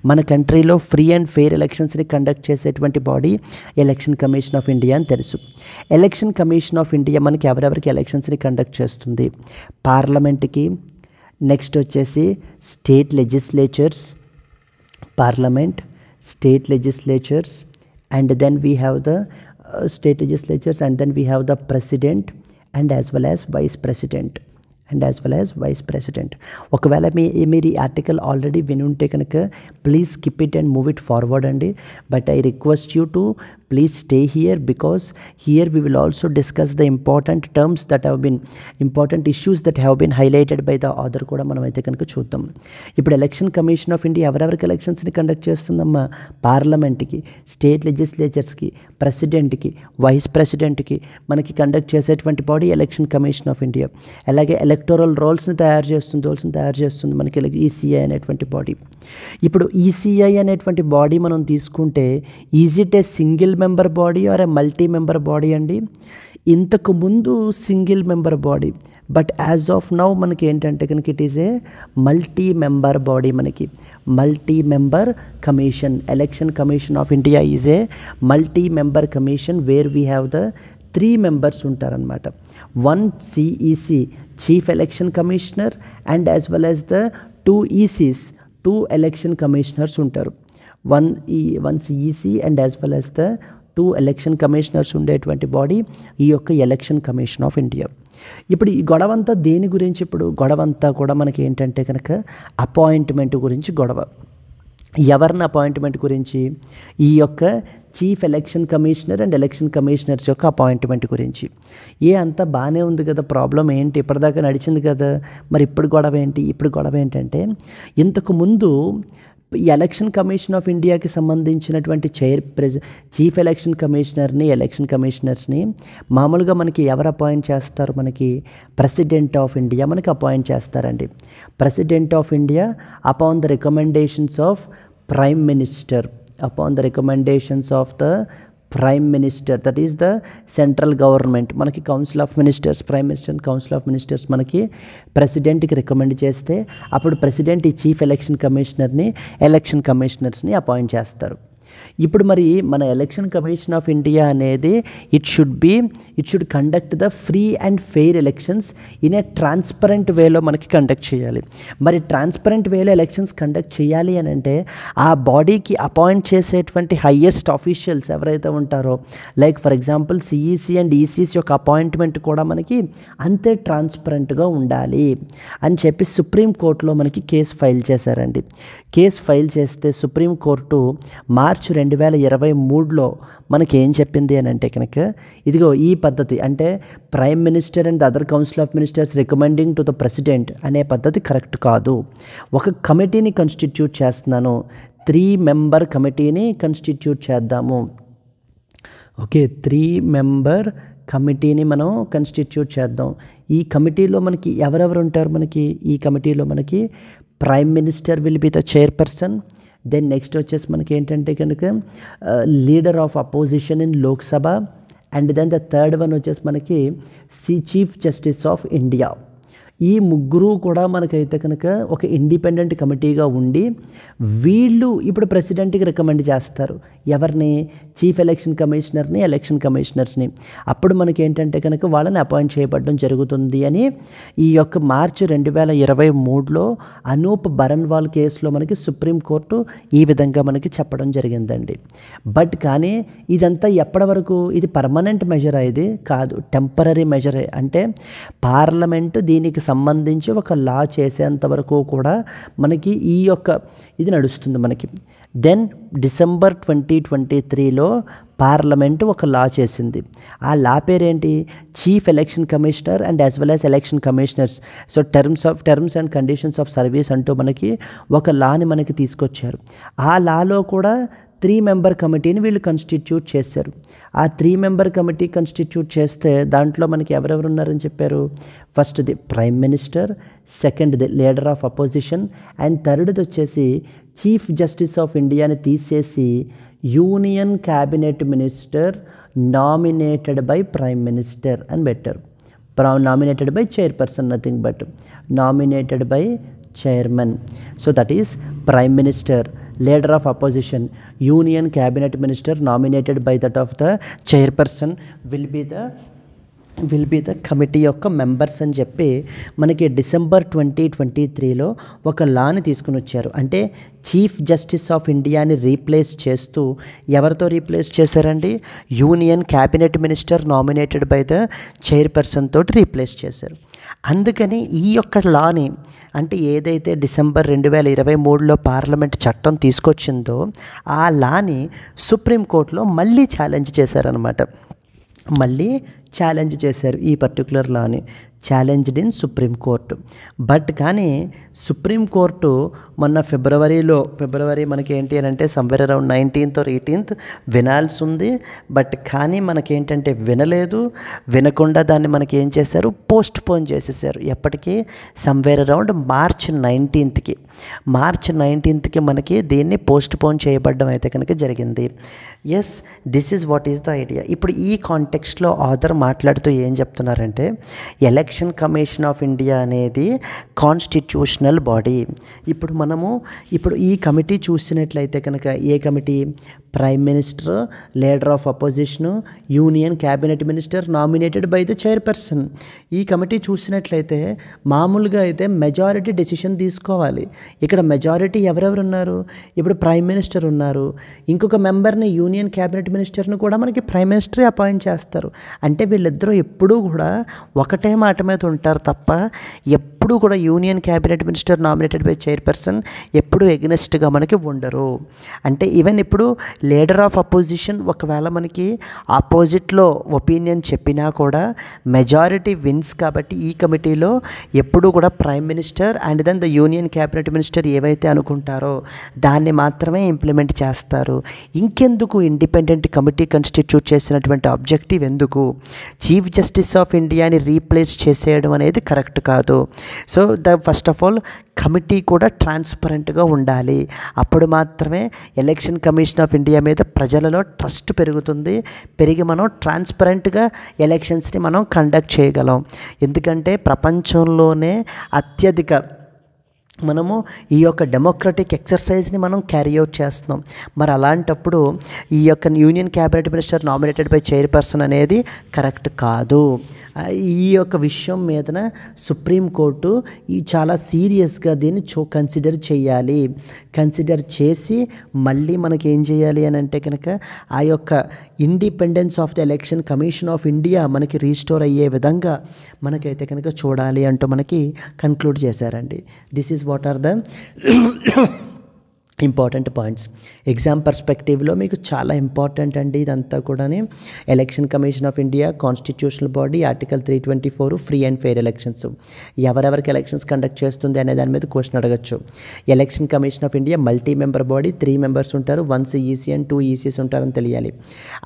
మన కంట్రీలో ఫ్రీ అండ్ ఫెయిర్ ఎలక్షన్స్ని కండక్ట్ చేసేటువంటి body election commission of India అని తెలుసు. ఎలక్షన్ కమిషన్ ఆఫ్ ఇండియా మనకి ఎవరెవరికి ఎలక్షన్స్ని కండక్ట్ చేస్తుంది, పార్లమెంట్కి, నెక్స్ట్ వచ్చేసి state legislatures, parliament, state legislatures, and then we have the state legislatures, and then we have the president and as well as vice president. ఒకవేళ మీరు ఈ ఆర్టికల్ ఆల్రెడీ వినుంటే కనుక please skip it and move it forward అండి. But I request you to please stay here because here we will also discuss the important terms that have been important issues that have been highlighted by the author కూడా మనం అయితే కనుక చూద్దాం. ఇప్పుడు election commission of India ఎవరెవరికి ఎలక్షన్స్ని conduct చేస్తుందమ్మా, పార్లమెంట్కి, state లెజిస్లేచర్స్కి, ప్రెసిడెంట్కి, vice ప్రెసిడెంట్కి మనకి conduct చేసేటువంటి body election commission of India. అలాగే ఎలక్టోరల్ రోల్స్ని తయారు చేస్తుంది మనకి ఈసీఐ అనేటువంటి బాడీ. ఇప్పుడు ఈసీఐ అనేటువంటి బాడీ మనం తీసుకుంటే is it a single member body or a multi member body అండి? ఇంతకు ముందు single member body, but as of now మనకి ఏంటంటే కనుక it is a multi member body. మనకి multi member commission, election commission of India is a multi member commission where we have the 3 members ఉంటారనమాట. 1 CEC chief election commissioner and as well as the 2 ECs 2 election commissioners ఉంటారు. 1 CEC and as well as the 2 election commissioners ఉండేటువంటి body ఈ యొక్క election commission of India. ఇప్పుడు ఈ గొడవంతా దేని గురించి, ఇప్పుడు గొడవంతా కూడా మనకి ఏంటంటే కనుక అపాయింట్మెంట్ గురించి గొడవ. ఎవరిని అపాయింట్మెంట్ గురించి, ఈ యొక్క chief election commissioner and election commissioners యొక్క అపాయింట్మెంట్ గురించి. అంతా బాగానే ఉంది కదా, ప్రాబ్లం ఏంటి, ఇప్పటిదాకా నడిచింది కదా, మరి ఇప్పుడు గొడవ ఏంటి? ఇప్పుడు గొడవ ఏంటంటే ఇంతకు ముందు ఎలక్షన్ కమిషన్ ఆఫ్ ఇండియాకి సంబంధించినటువంటి చీఫ్ ఎలక్షన్ కమిషనర్స్ని మామూలుగా మనకి ఎవరు అపాయింట్ చేస్తారు, మనకి ప్రెసిడెంట్ ఆఫ్ ఇండియా మనకి అపాయింట్ చేస్తారండి. President of India upon the recommendations of prime minister, prime minister, that is the central government. మనకి council of ministers, prime minister council of ministers మనకి ప్రెసిడెంట్కి రికమెండ్ చేస్తే అప్పుడు ప్రెసిడెంట్ ఈ చీఫ్ ఎలక్షన్ కమిషనర్స్ని అపాయింట్ చేస్తారు. ఇప్పుడు మరి మన ఎలక్షన్ కమిషన్ ఆఫ్ ఇండియా అనేది it should conduct the free and fair elections in a transparent వేలో మనకి కండక్ట్ చేయాలి. మరి ట్రాన్స్పరెంట్ వేలో ఎలక్షన్స్ కండక్ట్ చేయాలి అని అంటే ఆ బాడీకి అపాయింట్ చేసేటువంటి హయ్యెస్ట్ ఆఫీషియల్స్ ఎవరైతే ఉంటారో, like for example CEC and ECC యొక్క అపాయింట్మెంట్ కూడా మనకి అంతే ట్రాన్స్పరెంట్గా ఉండాలి అని చెప్పి సుప్రీంకోర్టులో మనకి కేసు ఫైల్ చేశారండి. కేసు ఫైల్ చేస్తే సుప్రీంకోర్టు మార్చి 2023లో మనకి ఏం చెప్పింది అని అంటే కనుక, ఇదిగో ఈ పద్ధతి అంటే prime minister and other council of ministers recommending to the president అనే పద్ధతి కరెక్ట్ కాదు. ఒక కమిటీని కన్స్టిట్యూట్ చేస్తున్నాను, 3 మెంబర్ కమిటీని కన్స్టిట్యూట్ చేద్దాము. ఓకే, 3 మెంబర్ కమిటీని మనం కన్స్టిట్యూట్ చేద్దాం. ఈ కమిటీలో మనకి ఎవరెవరు ఉంటారు? మనకి ఈ కమిటీలో మనకి prime minister will be the chairperson. Then next వచ్చేసి మనకి ఏంటంటే కనుక leader of opposition in Lok Sabha. And then the third one వచ్చేసి మనకి చీఫ్ జస్టిస్ ఆఫ్ ఇండియా. ఈ ముగ్గురు కూడా మనకైతే కనుక ఒక ఇండిపెండెంట్ కమిటీగా ఉండి వీళ్ళు ఇప్పుడు ప్రెసిడెంట్కి రికమెండ్ చేస్తారు. ఎవరిని? చీఫ్ ఎలక్షన్ కమిషనర్ని, ఎలక్షన్ కమిషనర్స్ని. అప్పుడు మనకి ఏంటంటే కనుక వాళ్ళని అపాయింట్ చేయబడడం జరుగుతుంది అని ఈ యొక్క మార్చి 2023లో అనూప్ బరన్వాల్ కేసులో మనకి సుప్రీంకోర్టు ఈ విధంగా మనకి చెప్పడం జరిగిందండి. బట్ కానీ ఇదంతా ఎప్పటి వరకు? ఇది పర్మనెంట్ మెజరా? ఇది కాదు, టెంపరరీ మెజరే. అంటే పార్లమెంటు దీనికి సంబంధించి ఒక లా చేసేంత వరకు కూడా మనకి ఈ యొక్క ఇది నడుస్తుంది మనకి. దెన్ డిసెంబర్ 2023లో పార్లమెంటు ఒక లా చేసింది. ఆ లా పేరేంటి? Chief election commissioner and as well as election commissioners. So terms and conditions of service అంటూ మనకి ఒక లాని మనకి తీసుకొచ్చారు. ఆ లాలో కూడా 3 మెంబర్ కమిటీని వీళ్ళు కన్స్టిట్యూట్ చేశారు. ఆ 3 మెంబర్ కమిటీ కన్స్టిట్యూట్ చేస్తే దాంట్లో మనకి ఎవరెవరు ఉన్నారని చెప్పారు? ఫస్ట్ది ప్రైమ్ మినిస్టర్, సెకండ్ది లీడర్ ఆఫ్ అపోజిషన్, అండ్ థర్డ్ది వచ్చేసి చీఫ్ జస్టిస్ ఆఫ్ ఇండియాని తీసేసి union cabinet minister nominated by prime minister అని పెట్టారు. Nominated by chairperson, nothing but nominated by chairman. So that is prime minister, leader of opposition, union cabinet minister nominated by that of the chairperson will be the committee యొక్క members అని చెప్పి మనకి December 2023లో ఒక లాని తీసుకుని వచ్చారు. అంటే chief justice of ఇండియాని replace చేస్తూ ఎవరితో రీప్లేస్ చేశారండి? Union cabinet minister nominated by the chairperson తోటి రీప్లేస్ చేశారు. అందుకని ఈ యొక్క లాని అంటే ఏదైతే డిసెంబర్ 2023లో పార్లమెంట్ చట్టం తీసుకొచ్చిందో ఆ లాని సుప్రీంకోర్టులో మళ్ళీ ఛాలెంజ్ చేశారనమాట. మళ్ళీ ఛాలెంజ్ చేశారు ఈ పర్టికులర్ లాని, ఛాలెంజ్డ్ ఇన్ సుప్రీంకోర్టు. బట్ కానీ సుప్రీంకోర్టు మొన్న ఫిబ్రవరి మనకి ఏంటి అని అంటే somewhere around 19th or 18th వినాల్సి ఉంది. బట్ కానీ మనకేంటంటే వినకుండా దాన్ని మనకి ఏం చేశారు? పోస్ట్ పోన్ చేసేసారు. ఎప్పటికీ? సమ్వేర్ అరౌండ్ మార్చ్ 19th మనకి దీన్ని పోస్ట్ పోన్ చేయబడడం అయితే కనుక జరిగింది. Yes, this is what is the idea. ఇప్పుడు ఈ కాంటెక్స్ట్లో ఆథర్ మాట్లాడుతూ ఏం చెప్తున్నారంటే ఎలక్షన్ కమిషన్ ఆఫ్ ఇండియా అనేది కాన్స్టిట్యూషనల్ బాడీ. ఇప్పుడు ఈ కమిటీ చూసినట్లయితే కనుక ఏ committee? Prime minister, leader of opposition, union cabinet minister nominated by the chairperson. ఈ కమిటీ చూసినట్లయితే మామూలుగా అయితే మెజారిటీ డెసిషన్ తీసుకోవాలి. ఇక్కడ మెజారిటీ ఎవరెవరు ఉన్నారు? ఇప్పుడు ప్రైమ్ మినిస్టర్ ఉన్నారు, ఇంకొక మెంబర్ని యూనియన్ క్యాబినెట్ మినిస్టర్ని కూడా మనకి ప్రైమ్ మినిస్టరే అపాయింట్ చేస్తారు. అంటే వీళ్ళిద్దరూ ఎప్పుడూ కూడా ఒకటే మాట మీద ఉంటారు తప్ప ఎప్పుడూ కూడా union cabinet minister nominated by chairperson ఎప్పుడూ ఎగ్నెస్ట్గా మనకి ఉండరు. అంటే ఈవెన్ ఇప్పుడు లీడర్ ఆఫ్ అపోజిషన్ ఒకవేళ మనకి ఆపోజిట్లో ఒపీనియన్ చెప్పినా కూడా మెజారిటీ విన్స్. కాబట్టి ఈ కమిటీలో ఎప్పుడూ కూడా prime minister and then the union cabinet minister ఏవైతే అనుకుంటారో దాన్ని మాత్రమే ఇంప్లిమెంట్ చేస్తారు. ఇంకెందుకు ఇండిపెండెంట్ కమిటీ కన్స్టిట్యూట్ చేసినటువంటి ఆబ్జెక్టివ్ ఎందుకు? చీఫ్ జస్టిస్ ఆఫ్ ఇండియాని రీప్లేస్ చేసేయడం అనేది కరెక్ట్ కాదు. So first of all committee కూడా ట్రాన్స్పరెంట్గా ఉండాలి. అప్పుడు మాత్రమే ఎలక్షన్ కమిషన్ ఆఫ్ ఇండియా మీద ప్రజలలో ట్రస్ట్ పెరిగి మనం ట్రాన్స్పరెంట్గా ఎలక్షన్స్ని మనం కండక్ట్ చేయగలం. ఎందుకంటే ప్రపంచంలోనే అత్యధిక మనము ఈ యొక్క డెమోక్రటిక్ ఎక్సర్సైజ్ని మనం క్యారీ అవుట్ చేస్తున్నాం. మరి అలాంటప్పుడు ఈ యొక్క union cabinet minister nominated by chairperson అనేది కరెక్ట్ కాదు. ఈ యొక్క విషయం మీదన సుప్రీంకోర్టు ఈ చాలా సీరియస్గా దీన్ని కన్సిడర్ చేయాలి. కన్సిడర్ చేసి మళ్ళీ మనకి ఏం చేయాలి అని అంటే కనుక ఆ యొక్క independence of the election commission of India మనకి రీస్టోర్ అయ్యే విధంగా మనకైతే కనుక చూడాలి అంటూ మనకి కన్క్లూడ్ చేశారండి. This is what are the important points. Exam పర్స్పెక్టివ్లో మీకు చాలా ఇంపార్టెంట్ అండి ఇదంతా కూడా. Election commission of India constitutional body, article 324 free and fair elections. ఎవరెవరికి ఎలక్షన్స్ కండక్ట్ చేస్తుంది అనే దాని మీద క్వశ్చన్ అడగచ్చు. Election commission of India multi member body, 3 members ఉంటారు, 1 CEC అండ్ 2 ECs ఉంటారని తెలియాలి.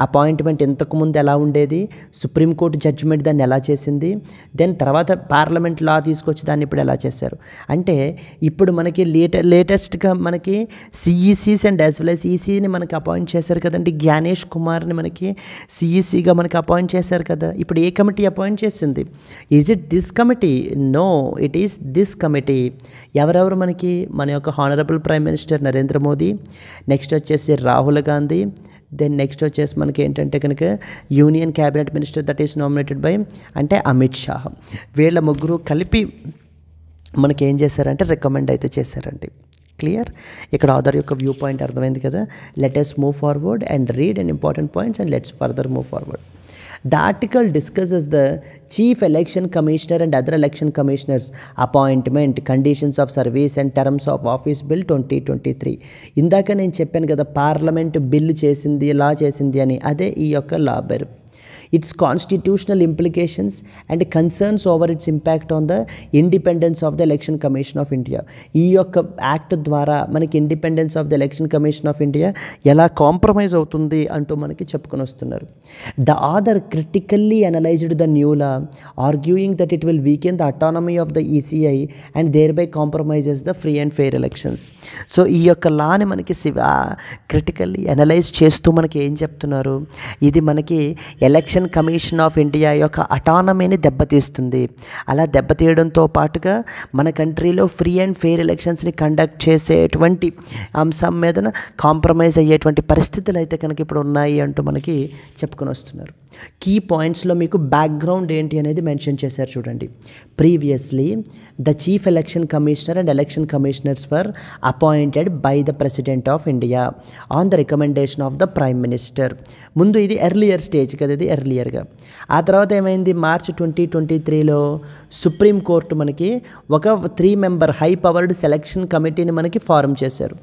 అపాయింట్మెంట్ ఇంతకుముందు ఎలా ఉండేది, సుప్రీంకోర్టు జడ్జిమెంట్ దాన్ని ఎలా చేసింది, దెన్ తర్వాత పార్లమెంట్ లా తీసుకొచ్చి దాన్ని ఇప్పుడు ఎలా చేశారు అంటే ఇప్పుడు మనకి లేటెస్ట్గా మనకి సిఈసీస్ అండ్ యాజ్ వెల్ యాజ్ ఈసీని మనకి అపాయింట్ చేశారు కదండి. జ్ఞానేష్ కుమార్ని మనకి సిఈసీగా మనకి అపాయింట్ చేశారు కదా. ఇప్పుడు ఏ కమిటీ అపాయింట్ చేసింది? Is it this committee? No, it is this committee. ఎవరెవరు మనకి, మన యొక్క honourable prime minister Narendra Modi, next వచ్చేసి రాహుల్ గాంధీ, దెన్ నెక్స్ట్ వచ్చేసి మనకి ఏంటంటే కనుక union cabinet minister that is nominated by అంటే అమిత్ షా. వీళ్ళ ముగ్గురు కలిపి మనకి ఏం చేశారంటే రికమెండ్ అయితే చేశారండి. క్లియర్? ఇక్కడ ఆథర్ యొక్క వ్యూ పాయింట్ అర్థమైంది కదా. Let us move forward and read and important points and let's further move forward. The article discusses the Chief Election Commissioner and other election commissioners appointment, conditions of service and terms of office bill 2023. ఇందాక నేను చెప్పాను కదా parliament bill చేసింది, లా చేసింది అని. అదే ఈ యొక్క లా bill. its constitutional implications and concerns over its impact on the independence of the Election Commission of India. ఈ యొక్క యాక్ట్ ద్వారా మనకి independence of the election commission of India ఎలా కాంప్రమైజ్ అవుతుంది అంటూ మనకి చెప్పుకొని వస్తున్నారు. The author critically analysed the new law, arguing that it will weaken the autonomy of the ECI and thereby compromises the free and fair elections. సో ఈ యొక్క లాని మనకి క్రిటికల్లీ అనలైజ్ చేస్తూ మనకి ఏం చెప్తున్నారు, ఇది మనకి ఎలక్షన్ కమిషన్ ఆఫ్ ఇండియా యొక్క అటానమీని దెబ్బతీస్తుంది. అలా దెబ్బతీయడంతో పాటుగా మన కంట్రీలో ఫ్రీ అండ్ ఫెయిర్ ఎలక్షన్స్ని కండక్ట్ చేసేటువంటి అంశం మీద కాంప్రమైజ్ అయ్యేటువంటి పరిస్థితులు అయితే కనుక ఇప్పుడు ఉన్నాయి అంటూ మనకి చెప్పుకొని వస్తున్నారు. కీ పాయింట్స్లో మీకు బ్యాక్గ్రౌండ్ ఏంటి అనేది మెన్షన్ చేశారు చూడండి. Previously the chief election commissioner and election commissioners were appointed by the president of India on the recommendation of the prime minister. ముందు ఇది ఎర్లియర్ స్టేజ్ కదా, ఇది ఎర్లియర్గా. ఆ తర్వాత ఏమైంది, మార్చ్ 2023లో సుప్రీంకోర్టు మనకి ఒక 3 member హై పవర్డ్ సెలక్షన్ కమిటీని మనకి ఫారం చేశారు.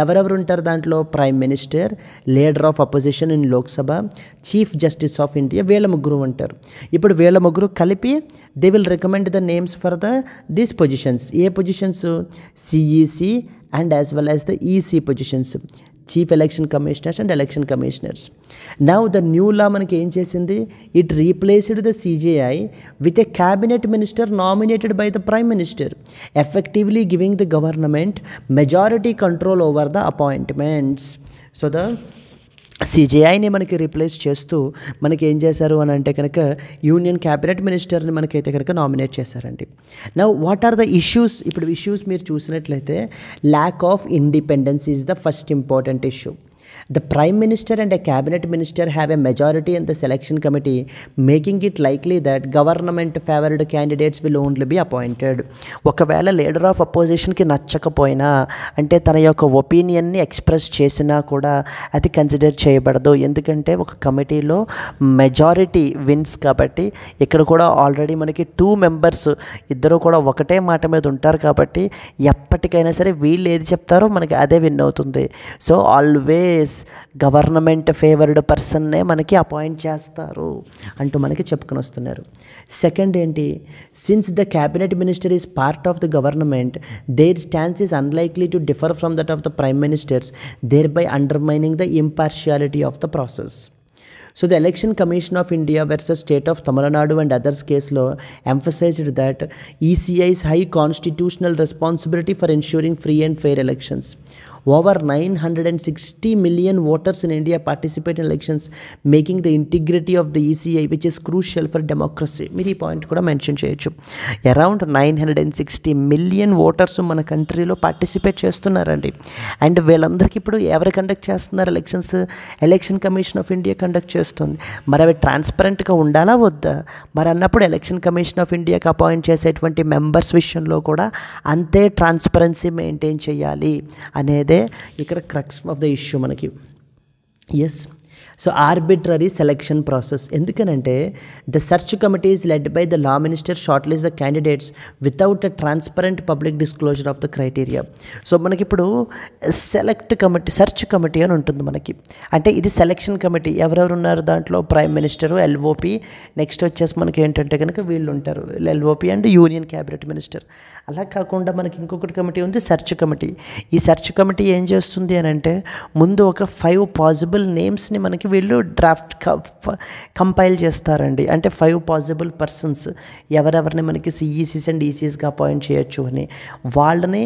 ఎవరెవరు ఉంటారు దాంట్లో? Prime minister, leader of opposition in Lok Sabha, chief justice of India, వీళ్ళ ముగ్గురు ఉంటారు. ఇప్పుడు వీళ్ళ ముగ్గురు కలిపి they will recommend the names for these positions. A positions? CEC and as well as the EC positions, chief election commissioners and election commissioners. Now the new లా మనకి ఏం చేసింది, it replaced the CJI with a cabinet minister nominated by the prime minister, effectively giving the government majority control over the appointments. So the సిజేఐని మనకి replace చేస్తూ మనకి ఏం చేశారు అని అంటే కనుక యూనియన్ క్యాబినెట్ మినిస్టర్ని మనకైతే కనుక నామినేట్ చేశారండి. Now what are the issues? ఇప్పుడు ఇష్యూస్ మీరు చూసినట్లయితే lack of independence is the first important issue. The Prime Minister and a Cabinet Minister have a majority in the selection committee, making it likely that government-favored candidates will only be appointed. ఒకవేళ leader of అపోజిషన్కి నచ్చకపోయినా అంటే తన యొక్క ఒపీనియన్ని express చేసినా కూడా అది consider చేయబడదు. ఎందుకంటే ఒక కమిటీలో మెజారిటీ విన్స్ కాబట్టి. ఇక్కడ కూడా ఆల్రెడీ మనకి 2 members ఇద్దరు కూడా ఒకటే మాట మీద ఉంటారు కాబట్టి ఎప్పటికైనా సరే వీళ్ళు ఏది చెప్తారో మనకి అదే విన్ అవుతుంది. సో ఆల్వేస్ గవర్నమెంట్ ఫేవర్డ్ పర్సన్నే మనకి అపాయింట్ చేస్తారు అంటూ మనకి చెప్పుకొని వస్తున్నారు. సెకండ్ ఏంటి, since the cabinet minister is part of the government, their stance is unlikely to differ from that of the prime minister's, thereby undermining the impartiality of the process. So the Election Commission of India versus State of Tamil Nadu and others case law emphasized that ECI's high constitutional responsibility for ensuring free and fair elections. Over 960 million voters in India participate in elections, making the integrity of the ECI, which is crucial for democracy. మీరు ఈ point కూడా mention చేయొచ్చు. Around 960 million voters మన కంట్రీలో participate చేస్తున్నారండి. And వీళ్ళందరికీ ఇప్పుడు ఎవరు కండక్ట్ చేస్తున్నారు elections? Election commission of India conduct చేస్తుంది. మరి అవి ట్రాన్స్పరెంట్గా ఉండాలా వద్దా? మరి అన్నప్పుడు ఎలక్షన్ కమిషన్ ఆఫ్ ఇండియాకి అపాయింట్ చేసేటువంటి మెంబర్స్ విషయంలో కూడా అంతే ట్రాన్స్పరెన్సీ మెయింటైన్ చేయాలి అనేదే ఇక్కడ క్రక్స్ ఆఫ్ ద ఇష్యూ మనకి. Yes, so arbitrary selection process. ఎందుకనంటే the search committee is led by the law minister short list the candidates without a transparent public disclosure of the criteria. So మనకిప్పుడు search committee అని ఉంటుంది మనకి. అంటే ఇది selection committee. ఎవరెవరు ఉన్నారు దాంట్లో? ప్రైమ్ మినిస్టరు, ఎల్ఓపి, నెక్స్ట్ వచ్చేసి మనకి ఏంటంటే కనుక వీళ్ళు ఉంటారు, LOP and union cabinet minister. అలా కాకుండా మనకి ఇంకొకటి కమిటీ ఉంది, సెర్చ్ కమిటీ. ఈ సెర్చ్ కమిటీ ఏం చేస్తుంది అని అంటే ముందు ఒక 5 పాసిబుల్ నేమ్స్ని మనకి వీళ్ళు డ్రాఫ్ట్ కంపైల్ చేస్తారండి. అంటే 5 పాసిబుల్ పర్సన్స్ ఎవరెవరిని మనకి సిఈసీస్ అండ్ ఈసీస్గా అపాయింట్ చేయొచ్చు అని వాళ్ళని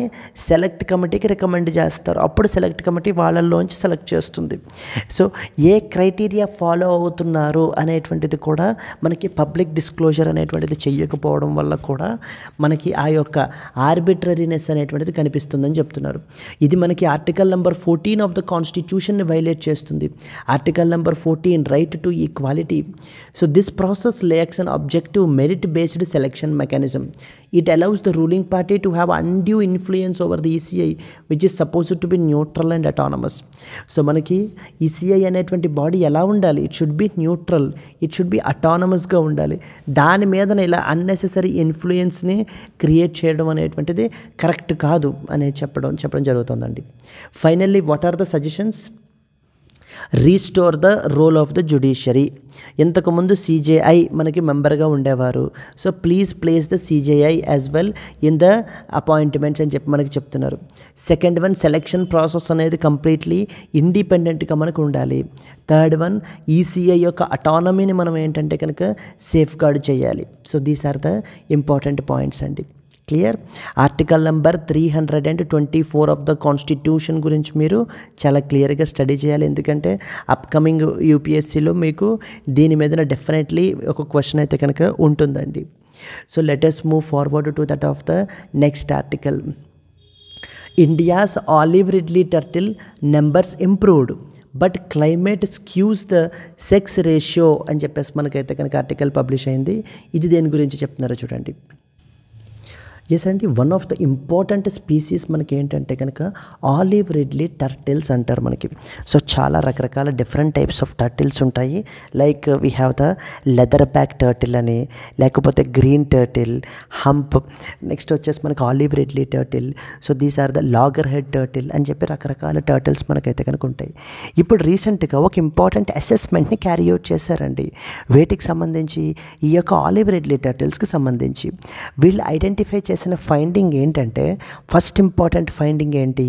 సెలెక్ట్ కమిటీకి రికమెండ్ చేస్తారు. అప్పుడు సెలెక్ట్ కమిటీ వాళ్ళల్లోంచి సెలెక్ట్ చేస్తుంది. సో ఏ క్రైటీరియా ఫాలో అవుతున్నారు అనేటువంటిది కూడా మనకి పబ్లిక్ డిస్క్లోజర్ అనేటువంటిది చెయ్యకపోవడం వల్ల కూడా మనకి ఆ యొక్క ఆర్బిట్రరీనెస్ అనేటువంటిది కనిపిస్తుందని చెప్తున్నారు. ఇది మనకి ఆర్టికల్ నెంబర్ 14 ఆఫ్ ద కాన్స్టిట్యూషన్ని వైలేట్ చేస్తుంది. Article number 14, right to equality. So this process lacks an objective merit based selection mechanism. It allows the ruling party to have undue influence over the ECI, which is supposed to be neutral and autonomous. So మనకి ECI అనేటువంటి body ఎలా ఉండాలి? It should be neutral, it should be అటానమస్గా ఉండాలి. దాని మీద ఇలా unnecessary ఇన్ఫ్లుయెన్స్ని create చేయడం అనేటువంటిది కరెక్ట్ కాదు అనేది చెప్పడం జరుగుతుందండి. Finally what are the suggestions? Restore the role of the judiciary. ఇంతకుముందు సిజేఐ మనకి మెంబర్గా ఉండేవారు. So please place the CJI as well in the appointments అని చెప్పి మనకి చెప్తున్నారు. సెకండ్ వన్, సెలెక్షన్ ప్రాసెస్ అనేది కంప్లీట్లీ ఇండిపెండెంట్గా మనకు ఉండాలి. థర్డ్ వన్, ఈసీఐ యొక్క అటానమీని మనం ఏంటంటే కనుక సేఫ్ గార్డ్ చేయాలి. So these are the important points అండి. Clear? Article number 324 of the constitution గురించి మీరు చాలా క్లియర్గా స్టడీ చేయాలి. ఎందుకంటే అప్కమింగ్ యూపీఎస్సీలో మీకు దీని మీద డెఫినెట్లీ ఒక క్వశ్చన్ అయితే కనుక ఉంటుందండి. So let us move forward to that of the next article. India's olive ridley turtle numbers improved but climate skews the sex ratio అని చెప్పేసి మనకైతే కనుక ఆర్టికల్ పబ్లిష్ అయింది. ఇది దేని గురించి చెప్తున్నారో చూడండి. ఎస్ అండి, one of the important species మనకి ఏంటంటే కనుక ఆలివ్ రిడ్లీ టర్టిల్స్ అంటారు మనకి. సో చాలా రకరకాల డిఫరెంట్ టైప్స్ ఆఫ్ టర్టిల్స్ ఉంటాయి. Like we have the leatherback turtle అని, లేకపోతే గ్రీన్ టర్టిల్, హంప్, నెక్స్ట్ వచ్చేసి మనకి olive ridley turtle. So these are the loggerhead turtle అని చెప్పి రకరకాల టర్టిల్స్ మనకైతే కనుక ఉంటాయి. ఇప్పుడు రీసెంట్గా ఒక ఇంపార్టెంట్ అసెస్మెంట్ని క్యారీ అవుట్ చేశారండి. వేటికి సంబంధించి? ఈ యొక్క ఆలివ్ రిడ్లీ టర్టిల్స్కి సంబంధించి. వీళ్ళు ఐడెంటిఫై చేసిన ఫైండింగ్ ఏంటంటే, ఫస్ట్ ఇంపార్టెంట్ ఫైండింగ్ ఏంటి?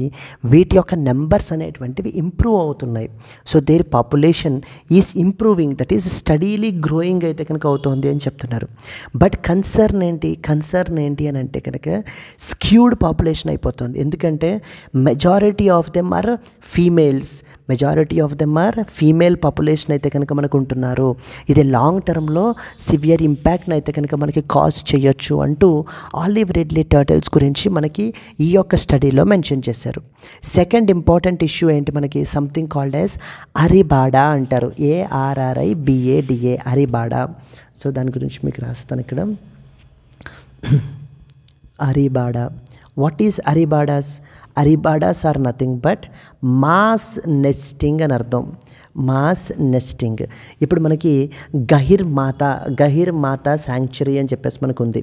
వీటి యొక్క నెంబర్స్ అనేటువంటివి ఇంప్రూవ్ అవుతున్నాయి. So there population is improving, that is steadily growing అయితే కనుక అవుతుంది అని చెప్తున్నారు. బట్ కన్సర్న్ ఏంటి అని అంటే కనుక స్క్యూడ్ పాపులేషన్ అయిపోతుంది. ఎందుకంటే majority of them or female population అయితే కనుక మనకు ఉంటున్నారు. ఇది లాంగ్ టర్మ్లో సివియర్ ఇంపాక్ట్ని అయితే కనుక మనకి కాజ్ చేయొచ్చు అంటూ ఆలివ్ రిడ్లీ టర్టిల్స్ గురించి మనకి ఈ యొక్క స్టడీలో మెన్షన్ చేశారు. సెకండ్ ఇంపార్టెంట్ ఇష్యూ ఏంటి? మనకి సంథింగ్ కాల్డ్ యాజ్ అరిబాడా అంటారు. ARRIBADA, అరిబాడా. సో దాని గురించి మీకు రాస్తాను ఇక్కడ. Arribada. What is arribadas? Arribadas are nothing but mass nesting అని అర్థం. Mass nesting. ఇప్పుడు మనకి గహిర్ మాత శాంక్చురీ అని చెప్పేసి మనకు ఉంది.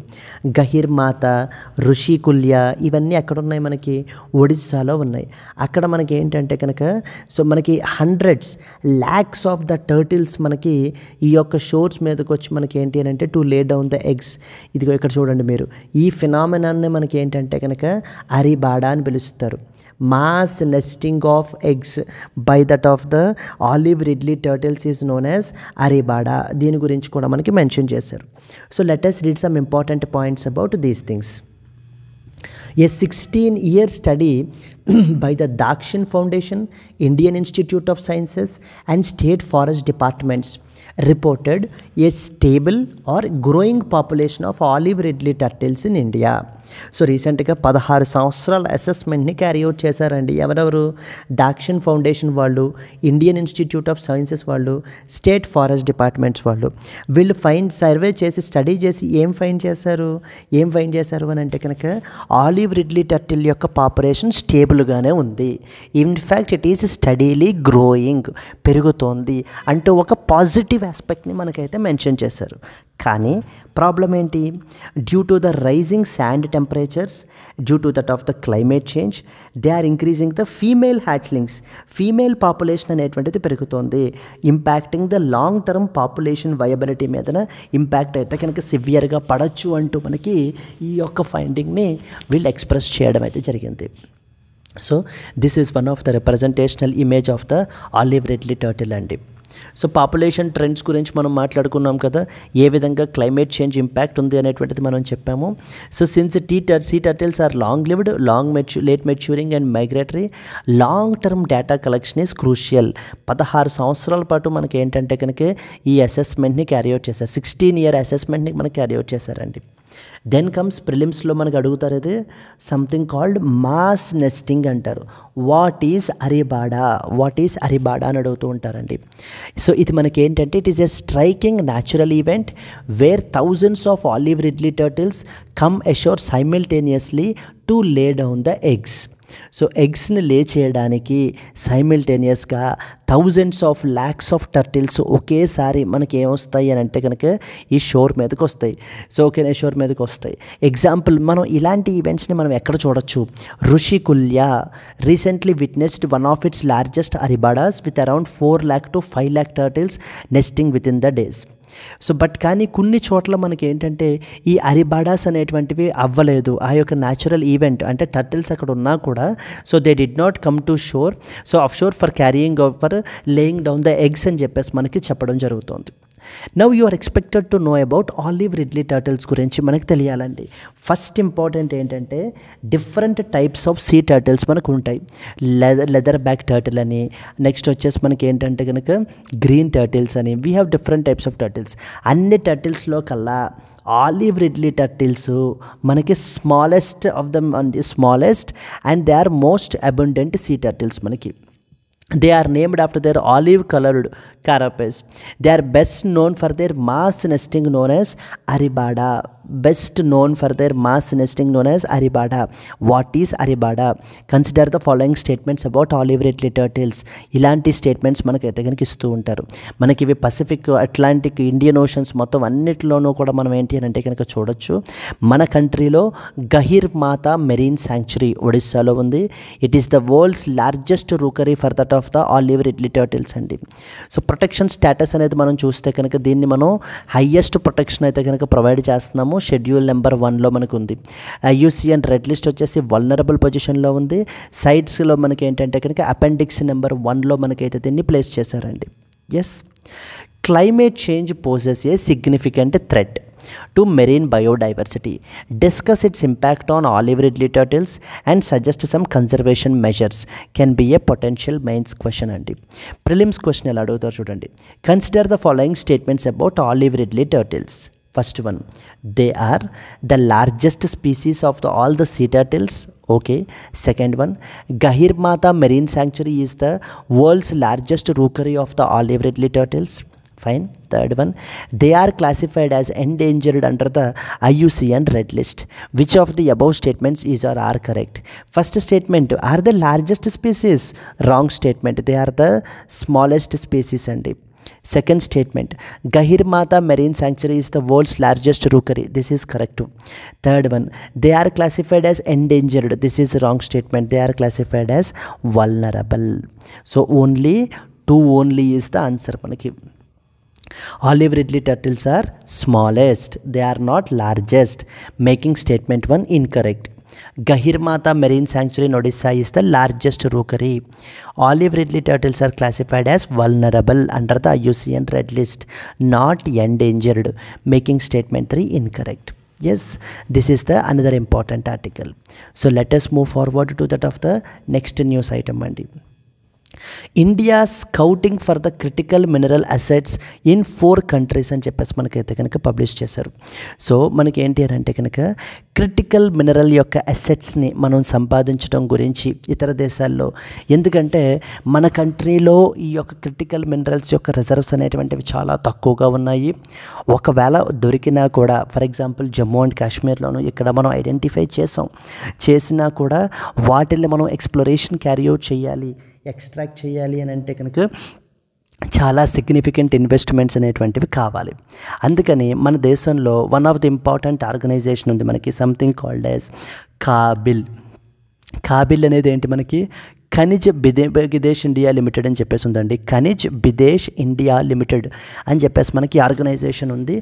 గహిర్ మాత, ఋషికుల్య ఇవన్నీ ఎక్కడ ఉన్నాయి? మనకి ఒడిస్సాలో ఉన్నాయి. అక్కడ మనకి ఏంటంటే కనుక సో మనకి hundreds lakhs of the turtles మనకి ఈ యొక్క షోర్స్ మీదకి వచ్చి మనకి ఏంటి అని అంటే to lay down the eggs. ఇదిగో ఇక్కడ చూడండి మీరు. ఈ ఫినామినాన్ని మనకి ఏంటంటే కనుక అరిబాడా అని పిలుస్తారు. mass nesting of eggs by that of the olive ridley turtles is known as aribada. దీని గురించి కూడా మనకి మెన్షన్ చేశారు. So let us read some important points about these things. A 16-year study by the Dakshin Foundation, Indian Institute of Sciences and State Forest Departments reported a stable or growing population of olive ridley turtles in India. So రీసెంట్గా 16 సంవత్సరాల అసెస్మెంట్ని carry out చేశారండి. ఎవరెవరు? దాక్షన్ foundation వాళ్ళు, Indian institute of sciences వాళ్ళు, state forest departments వాళ్ళు. వీళ్ళు survey చేసి study చేసి ఏం ఫైండ్ చేశారు అని అంటే కనుక ఆలివ్ రిడ్లీ టర్టిల్ యొక్క పాపులేషన్ స్టేబుల్గానే ఉంది. In fact it is steadily growing, పెరుగుతోంది అంటూ ఒక పాజిటివ్ ఆస్పెక్ట్ని మనకైతే మెన్షన్ చేశారు. కానీ ప్రాబ్లం ఏంటి? Due to the rising sand temperatures, due to that of the climate change, they are increasing the female hatchlings. Female population అనేటువంటిది పెరుగుతోంది. Impacting the long term population viability మీదన ఇంపాక్ట్ అయితే కనుక సివియర్గా పడచ్చు అంటూ మనకి ఈ యొక్క ఫైండింగ్ని వీళ్ళు ఎక్స్ప్రెస్ చేయడం అయితే జరిగింది. So this is one of the representational image of the olive ridley turtle అండి. సో పాపులేషన్ ట్రెండ్స్ గురించి మనం మాట్లాడుకున్నాం కదా, ఏ విధంగా క్లైమేట్ చేంజ్ ఇంపాక్ట్ ఉంది అనేటువంటిది మనం చెప్పాము. So since sea turtles are long lived, late maturing and migratory, long term data collection is crucial. 16 సంవత్సరాల పాటు మనకి ఏంటంటే కనుక ఈ అసెస్మెంట్ని క్యారీ అవుట్ చేశారు. 16 year అసెస్మెంట్ని మనకి క్యారీ అవుట్ చేశారండి. దెన్ కమ్స్ ప్రిలిమ్స్లో మనకు అడుగుతారు, ఇది సంథింగ్ కాల్డ్ మాస్ నెస్టింగ్ అంటారు. వాట్ ఈజ్ అరిబాడా అని అడుగుతూ ఉంటారండి. సో ఇది మనకి ఏంటంటే it is a striking natural event where thousands of olive ridley turtles come ashore simultaneously to lay down the eggs. So ఎగ్స్ని లే చేయడానికి సైమిల్టేనియస్గా thousands of lakhs of turtles ఒకేసారి మనకి ఏమొస్తాయి అని అంటే కనుక ఈ షోర్ మీదకి వస్తాయి. సో ఓకేనా, షోర్ మీదకి వస్తాయి. ఎగ్జాంపుల్ మనం ఇలాంటి ఈవెంట్స్ని మనం ఎక్కడ చూడొచ్చు? Rushikulya recently witnessed one of its largest arribadas with around 4 lakh to 5 lakh turtles nesting with in the days. So but కానీ కొన్ని చోట్ల మనకి ఏంటంటే ఈ అరిబాడాస్ అనేటువంటివి అవ్వలేదు. ఆ యొక్క న్యాచురల్ ఈవెంట్ అంటే టర్టిల్స్ అక్కడ ఉన్నా కూడా so they did not come to shore, so off shore for carrying for laying down the eggs అని చెప్పేసి మనకి చెప్పడం జరుగుతుంది. Now you are expected to know about olive ridley turtles గురించి మనకు తెలియాలండి. ఫస్ట్ ఇంపార్టెంట్ ఏంటంటే different types of sea turtles మనకు ఉంటాయి. లెదర్ బ్యాక్ టర్టిల్ అని, నెక్స్ట్ వచ్చేసి మనకి ఏంటంటే కనుక గ్రీన్ టర్టిల్స్ అని, we have different types of turtles. అన్ని టర్టిల్స్లో కల్లా ఆలివ్ రిడ్లీ టర్టిల్స్ మనకి smallest and they are most abundant sea turtles మనకి. They are named after their olive colored carapace. They are best known for their mass nesting known as aribada. What is aribada? Consider the following statements about olive ridley turtles. ఇలాంటి statements మనకైతే కనుక ఇస్తూ ఉంటారు. మనకి ఇవి Pacific, Atlantic, Indian oceans మొత్తం అన్నిటిలోనూ కూడా మనం ఏంటి అని అంటే కనుక చూడొచ్చు. మన కంట్రీలో గహీర్ మాతా మెరీన్ శాంక్చురీ ఒడిస్సాలో ఉంది. It is the world's largest rookery for that of the olive ridley turtles అండి. సో ప్రొటెక్షన్ స్టేటస్ అనేది మనం చూస్తే కనుక దీన్ని మనం హైయెస్ట్ ప్రొటెక్షన్ అయితే కనుక ప్రొవైడ్ చేస్తున్నాము. షెడ్యూల్ నెంబర్ 1లో మనకు ఉంది. IUCN రెడ్ లిస్ట్ వచ్చేసి వల్నరబుల్ పొజిషన్లో ఉంది. సైడ్స్లో మనకి ఏంటంటే కనుక అపెండిక్స్ నెంబర్ 1లో మనకైతే దీన్ని ప్లేస్ చేశారండి. Yes, climate change poses a significant threat to marine biodiversity. Discuss its impact on olive ridley turtles and suggest some conservation measures. Can be a potential mains question andi. Prelims question ela adugutar chudandi. Consider the following statements about olive ridley turtles. First one, they are the largest species of all the sea turtles. Okay. Second one, Gahir Mata Marine Sanctuary is the world's largest rookery of the olive ridley turtles. Fine. Third one, they are classified as endangered under the IUCN red list. Which of the above statements is or are correct? First statement, are the largest species? Wrong statement. They are the smallest species andi. Second statement, Gahir Mata Marine Sanctuary is the world's largest rookery. This is correct. Third one, they are classified as endangered. This is wrong statement. They are classified as vulnerable. So only is the answer manaki. Olive ridley turtles are smallest. They are not largest, making statement 1 incorrect. Gahir Mata Marine Sanctuary in Odisha is the largest rookery. Olive ridley turtles are classified as vulnerable under the IUCN red list, not endangered, making statement 3 incorrect. Yes, this is the another important article. So let us move forward to that of the next news item andi. India scouting for the critical mineral assets in 4 countries అని చెప్పేసి మనకైతే కనుక publish చేశారు. So మనకి ఏంటి అని అంటే కనుక క్రిటికల్ మినరల్ యొక్క అసెట్స్ని మనం సంపాదించడం గురించి ఇతర దేశాల్లో, ఎందుకంటే మన కంట్రీలో ఈ యొక్క క్రిటికల్ మినరల్స్ యొక్క రిజర్వ్స్ అనేటువంటివి చాలా తక్కువగా ఉన్నాయి. ఒకవేళ దొరికినా కూడా ఫర్ ఎగ్జాంపుల్ జమ్మూ అండ్ కాశ్మీర్లోను ఇక్కడ మనం ఐడెంటిఫై చేసినా కూడా వాటిని మనం ఎక్స్ప్లోరేషన్ క్యారీ అవుట్ చేయాలి, ఎక్స్ట్రాక్ట్ చేయాలి అని అంటే కనుక చాలా సిగ్నిఫికెంట్ ఇన్వెస్ట్మెంట్స్ అనేటువంటివి కావాలి. అందుకని మన దేశంలో one of the important organisation ఉంది మనకి, సంథింగ్ కాల్డ్ యాజ్ కాబిల్ అనేది ఏంటి మనకి ఖనిజ్ బిదేశ్ ఇండియా లిమిటెడ్ అని చెప్పేసి ఉందండి. ఖనిజ్ బిదేశ్ ఇండియా లిమిటెడ్ అని చెప్పేసి మనకి ఆర్గనైజేషన్ ఉంది.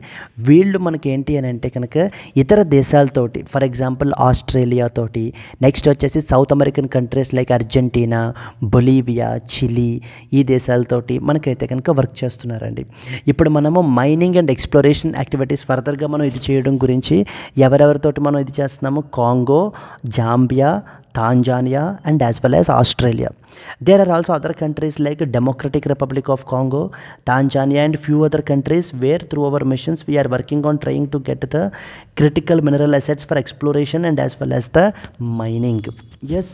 వీళ్ళు మనకి ఏంటి అని అంటే కనుక ఇతర దేశాలతోటి ఫర్ ఎగ్జాంపుల్ ఆస్ట్రేలియా తోటి, నెక్స్ట్ వచ్చేసి South American countries like Argentina, Bolivia, Chile, ఈ దేశాలతోటి మనకైతే కనుక వర్క్ చేస్తున్నారండి. ఇప్పుడు మనము మైనింగ్ అండ్ ఎక్స్ప్లోరేషన్ యాక్టివిటీస్ ఫర్దర్గా మనం ఇది చేయడం గురించి ఎవరెవరితోటి మనం ఇది చేస్తున్నాము, Congo, Zambia, Tanzania and as well as Australia. There are also other countries like Democratic Republic of Congo, Tanzania and few other countries where through our missions we are working on trying to get the critical mineral assets for exploration and as well as the mining. Yes,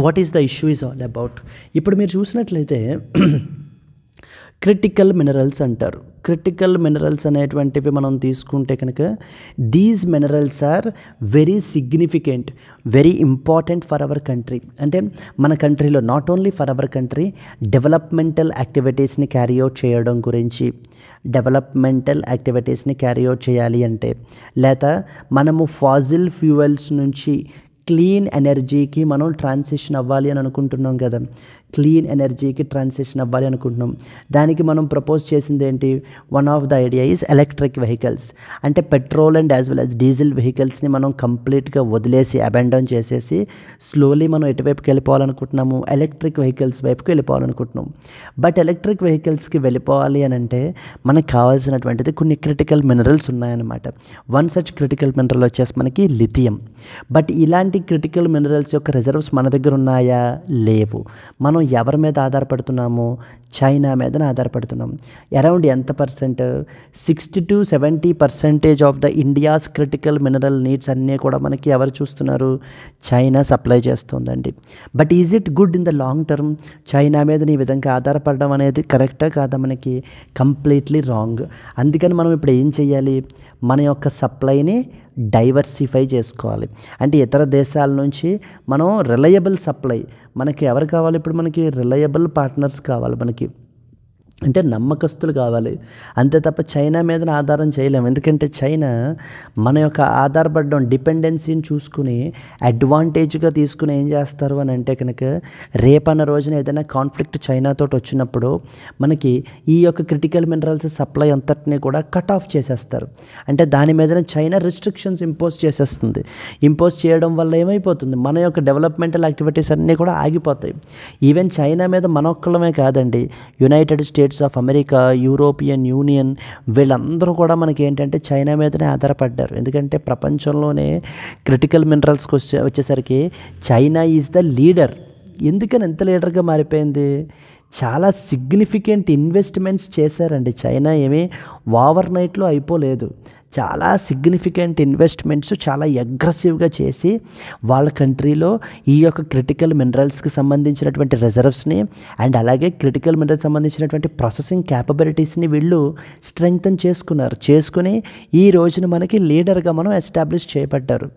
what is the issue is all about. ఇప్పుడు మీరు చూసినట్లయితే critical minerals అంటారు. Critical minerals అనేటువంటివి మనం తీసుకుంటే కనుక these minerals are very significant, very important for our country. అంటే మన కంట్రీలో not only for our country developmental యాక్టివిటీస్ని క్యారీ అవుట్ చేయడం గురించి, డెవలప్మెంటల్ యాక్టివిటీస్ని క్యారీ అవుట్ చేయాలి అంటే, లేదా మనము ఫాజిల్ ఫ్యూయల్స్ నుంచి క్లీన్ ఎనర్జీకి మనం ట్రాన్సిషన్ అవ్వాలి అని అనుకుంటున్నాం కదా, క్లీన్ ఎనర్జీకి ట్రాన్సిషన్ అవ్వాలి అనుకుంటున్నాం. దానికి మనం ప్రపోజ్ చేసింది ఏంటి, one of the idea is electric vehicles. అంటే petrol and as well as diesel వెహికల్స్ని మనం కంప్లీట్గా వదిలేసి అబాండన్ చేసేసి స్లోలీ మనం ఎటువైపుకి వెళ్ళిపోవాలనుకుంటున్నాము, ఎలక్ట్రిక్ వెహికల్స్ వైపుకి వెళ్ళిపోవాలనుకుంటున్నాం. బట్ ఎలక్ట్రిక్ వెహికల్స్కి వెళ్ళిపోవాలి అని అంటే మనకు కావాల్సినటువంటిది కొన్ని క్రిటికల్ మినరల్స్ ఉన్నాయన్నమాట. వన్ సచ్ క్రిటికల్ మినరల్ వచ్చేసి మనకి లిథియం. బట్ ఇలాంటి క్రిటికల్ మినరల్స్ యొక్క రిజర్వ్స్ మన దగ్గర ఉన్నాయా, లేవు. మనం ఎవరి మీద ఆధారపడుతున్నాము, చైనా మీద ఆధారపడుతున్నాం. అరౌండ్ ఎంత percent, 60 to 70% of the India's critical mineral needs అన్నీ కూడా మనకి ఎవరు చూస్తున్నారు, చైనా సప్లై చేస్తుందండి. But is it good in the long term? China మీద ఈ విధంగా ఆధారపడడం అనేది కరెక్టా కాదా, మనకి కంప్లీట్లీ రాంగ్. అందుకని మనం ఇప్పుడు ఏం చేయాలి, మన యొక్క సప్లైని డైవర్సిఫై చేసుకోవాలి. అంటే ఇతర దేశాల నుంచి మనం రిలయబుల్ సప్లై, మనకి ఎవరు కావాలి, ఇప్పుడు మనకి రిలయబుల్ పార్ట్నర్స్ కావాలి, మనకి అంటే నమ్మకస్తులు కావాలి. అంతే తప్ప చైనా మీద ఆధారం చేయలేము. ఎందుకంటే చైనా మన యొక్క ఆధారపడడం డిపెండెన్సీని చూసుకుని అడ్వాంటేజ్గా తీసుకుని ఏం చేస్తారు అని అంటే కనుక రేపన్న రోజున ఏదైనా కాన్ఫ్లిక్ట్ చైనాతో వచ్చినప్పుడు మనకి ఈ యొక్క క్రిటికల్ మినరల్స్ సప్లై అంతటినీ కూడా కట్ ఆఫ్ చేసేస్తారు. అంటే దాని మీద చైనా రిస్ట్రిక్షన్స్ ఇంపోజ్ చేసేస్తుంది. ఇంపోజ్ చేయడం వల్ల ఏమైపోతుంది, మన యొక్క డెవలప్మెంటల్ యాక్టివిటీస్ అన్నీ కూడా ఆగిపోతాయి. ఈవెన్ చైనా మీద మనొక్కళ్ళమే కాదండి, United states of America, European union, వీళ్ళందరూ కూడా మనకి ఏంటంటే చైనా మీదనే ఆధారపడ్డారు. ఎందుకంటే ప్రపంచంలోనే క్రిటికల్ మినరల్స్కి వచ్చేసరికి చైనా ఈజ్ ద లీడర్. ఎందుకని ఎంత లీడర్గా మారిపోయింది, చాలా సిగ్నిఫికెంట్ ఇన్వెస్ట్మెంట్స్ చేశారండి. చైనా ఏమీ ఓవర్ నైట్లో అయిపోలేదు. చాలా సిగ్నిఫికెంట్ ఇన్వెస్ట్మెంట్స్ చాలా అగ్రెసివ్గా చేసి వాళ్ళ కంట్రీలో ఈ యొక్క క్రిటికల్ మినరల్స్కి సంబంధించినటువంటి రిజర్వ్స్ని అండ్ అలాగే క్రిటికల్ మినరల్స్ సంబంధించినటువంటి ప్రాసెసింగ్ క్యాపబిలిటీస్ని వీళ్ళు స్ట్రెంగ్తన్ చేసుకుని ఈ రోజున మనకి లీడర్గా మనం ఎస్టాబ్లిష్ చేయబడ్డారు.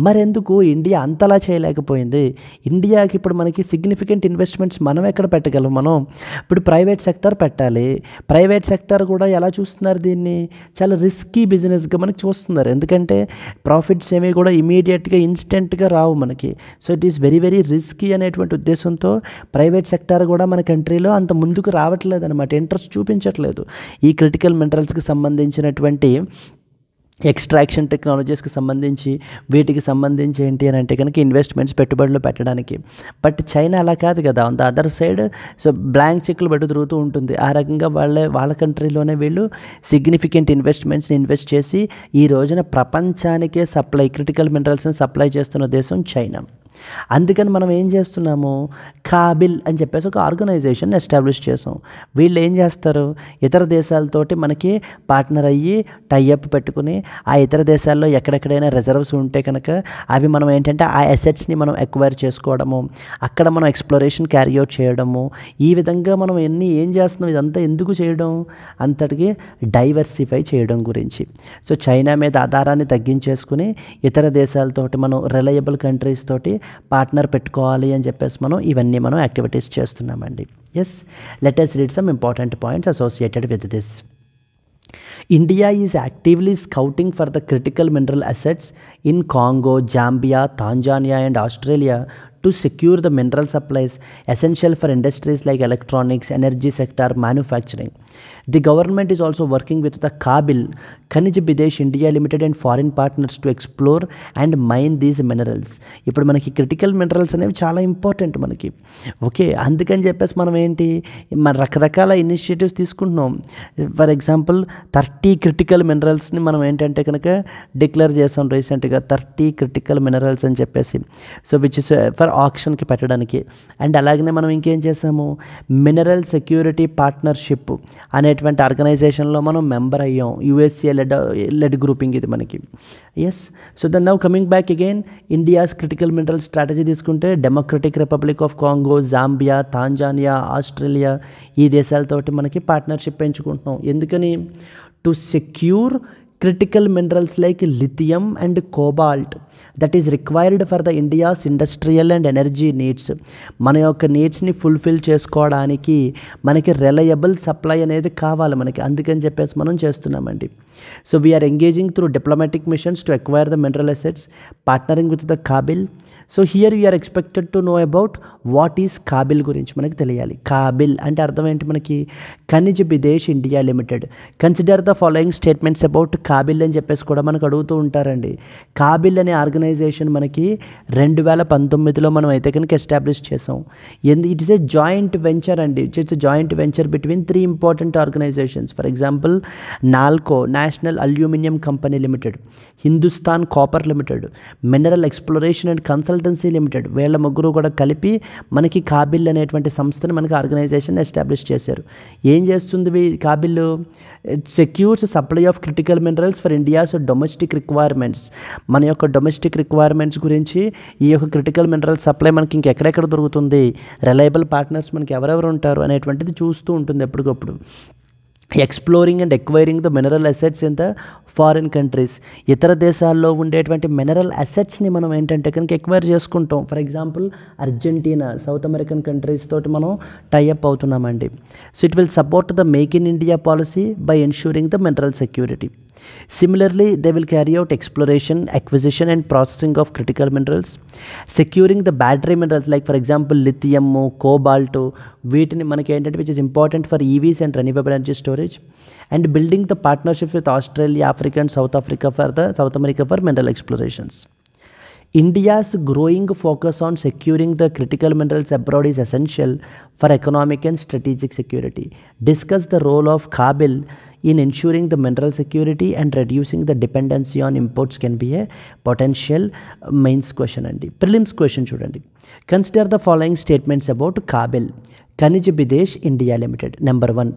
మరెందుకు ఇండియా అంతలా చేయలేకపోయింది? ఇండియాకి ఇప్పుడు మనకి సిగ్నిఫికెంట్ ఇన్వెస్ట్మెంట్స్ మనం ఎక్కడ పెట్టగలం? మనం ఇప్పుడు ప్రైవేట్ సెక్టర్ పెట్టాలి. ప్రైవేట్ సెక్టర్ కూడా ఎలా చూస్తున్నారు, దీన్ని చాలా రిస్కీ బిజినెస్ మనకి చూస్తున్నారు. ఎందుకంటే ప్రాఫిట్స్ ఏమీ కూడా ఇమీడియట్గా ఇన్స్టెంట్గా రావు మనకి. So it is very very risky అనేటువంటి ఉద్దేశంతో ప్రైవేట్ సెక్టర్ కూడా మన కంట్రీలో అంత ముందుకు రావట్లేదు అనమాట, ఇంట్రెస్ట్ చూపించట్లేదు ఈ క్రిటికల్ మినరల్స్కి సంబంధించినటువంటి ఎక్స్ట్రాక్షన్ టెక్నాలజీస్కి సంబంధించి వీటికి సంబంధించి ఏంటి అని అంటే కనుక ఇన్వెస్ట్మెంట్స్ పెట్టుబడులు పెట్టడానికి. బట్ చైనా అలా కాదు కదా, on the other side so blank చెక్లు పెట్టి తిరుగుతూ ఉంటుంది. ఆ రకంగా వాళ్ళ కంట్రీలోనే వీళ్ళు సిగ్నిఫికెంట్ ఇన్వెస్ట్మెంట్స్ని ఇన్వెస్ట్ చేసి ఈ రోజున ప్రపంచానికే క్రిటికల్ మినరల్స్ని సప్లై చేస్తున్న దేశం చైనా. అందుకని మనం ఏం చేస్తున్నాము, కాబిల్ అని చెప్పేసి ఒక ఆర్గనైజేషన్ ఎస్టాబ్లిష్ చేసాం. వీళ్ళు ఏం చేస్తారు, ఇతర దేశాలతోటి మనకి పార్ట్నర్ అయ్యి టైఅప్ పెట్టుకుని ఆ ఇతర దేశాల్లో ఎక్కడెక్కడైనా రిజర్వ్స్ ఉంటే కనుక అవి మనం ఏంటంటే ఆ అసెట్స్ని మనం ఎక్వైర్ చేసుకోవడము, అక్కడ మనం ఎక్స్ప్లోరేషన్ క్యారీ అవుట్ చేయడము, ఈ విధంగా మనం ఏం చేస్తున్నాం, ఇదంతా ఎందుకు చేయడం, అంతటికి డైవర్సిఫై చేయడం గురించి. సో చైనా మీద ఆధారాన్ని తగ్గించేసుకుని ఇతర దేశాలతోటి మనం రిలయబుల్ కంట్రీస్ తోటి పార్ట్నర్ పెట్టుకోవాలి అని చెప్పేసి ఇవన్నీ మనం యాక్టివిటీస్ చేస్తున్నామండి. Yes, let us read some important points associated with this. India is actively scouting for the critical mineral assets in Congo, Zambia, Tanzania and Australia to secure the mineral supplies essential for industries like electronics, energy sector, manufacturing. The government is also working with the Kabil, Khanij Bidesh India Limited and foreign partners to explore and mine these minerals. ఇప్పుడు మనకి critical minerals అనేవి చాలా important మనకి. Okay, అందుకని చెప్పేసి మనం ఏంటి రకరకాల ఇనిషియేటివ్స్ తీసుకుంటున్నాం. ఫర్ ఎగ్జాంపుల్ 30 క్రిటికల్ మినరల్స్ని మనం ఏంటంటే కనుక డిక్లేర్ చేసాం రీసెంట్గా, 30 క్రిటికల్ మినరల్స్ అని చెప్పేసి. సో విచ్ ఇస్ ఫర్ ఆక్షన్కి పెట్టడానికి. అండ్ అలాగనే మనం ఇంకేం చేసాము, మినరల్ సెక్యూరిటీ పార్ట్నర్షిప్ అనేటువంటి ఆర్గనైజేషన్లో మనం మెంబర్ అయ్యాం. యూఎస్ఏ లెడ్ గ్రూపింగ్ ఇది మనకి. Yes, so then now coming back again, India's critical mineral strategy తీసుకుంటే democratic republic of Congo, Zambia, Tanzania, Australia ఈ దేశాలతోటి మనకి పార్ట్నర్షిప్ పెంచుకుంటున్నాం. ఎందుకని, to secure critical minerals like lithium and cobalt that is required for the India's industrial and energy needs. మన యొక్క నీడ్స్ని fulfil చేసుకోవడానికి మనకి రిలయబుల్ సప్లై అనేది కావాలి మనకి, అందుకని చెప్పేసి మనం చేస్తున్నామండి. So we are engaging through diplomatic missions to acquire the mineral assets, partnering with the KABIL. So here we are expected to know about what is KABIL గురించి మనకి తెలియాలి. కాబిల్ అంటే అర్థం ఏంటి మనకి, Khanij Bidesh India limited. Consider the following statements about KABIL అని చెప్పేసి కూడా మనకు అడుగుతూ ఉంటారండి. కాబిల్ అనే ఆర్గనైజేషన్ మనకి 2019లో మనం అయితే కనుక ఎస్టాబ్లిష్ చేసాం. It is a joint venture అండి. It's a joint venture between 3 important organizations. For example NALCO, national aluminium company limited, Hindustan copper limited, mineral exploration and consultancy limited. వీళ్ళ ముగ్గురు కూడా కలిపి మనకి కాబిల్ అనేటువంటి సంస్థని మనకి ఆర్గనైజేషన్ ఎస్టాబ్లిష్ చేశారు. ఏం చేస్తుంది Kaabil, secures supply of critical minerals for India's domestic requirements. మన యొక్క డొమెస్టిక్ రిక్వైర్మెంట్స్ గురించి ఈ యొక్క క్రిటికల్ మినరల్ సప్లై మనకి ఇంకెక్కడెక్కడ దొరుకుతుంది, రిలయబుల్ పార్ట్నర్స్ మనకి ఎవరెవరు ఉంటారు అనేటువంటిది చూస్తూ ఉంటుంది ఎప్పటికప్పుడు. Exploring and acquiring the mineral assets in the foreign countries. ఇతర దేశాల్లో ఉండేటువంటి మినరల్ అసెట్స్ని మనం ఏంటంటే కనుక ఎక్వైర్ చేసుకుంటాం. For example Argentina, south American countries తోటి మనం టైఅప్ అవుతున్నామండి. So it will support the make in India policy by ensuring the mineral security. Similarly, they will carry out exploration, acquisition and processing of critical minerals, securing the battery minerals like for example lithium, cobalt, వీటిని మనకి ఏంటంటే which is important for EVs and renewable energy storage, and building the partnerships with Australia, Africa and South America for mineral explorations. India's growing focus on securing the critical minerals abroad is essential for economic and strategic security. Discuss the role of Kabil in ensuring the mineral security and reducing the dependency on imports can be a potential mains question andi. Prelims question chudandi. Consider the following statements about Kabil. Khanij Bidesh India Limited. Number 1,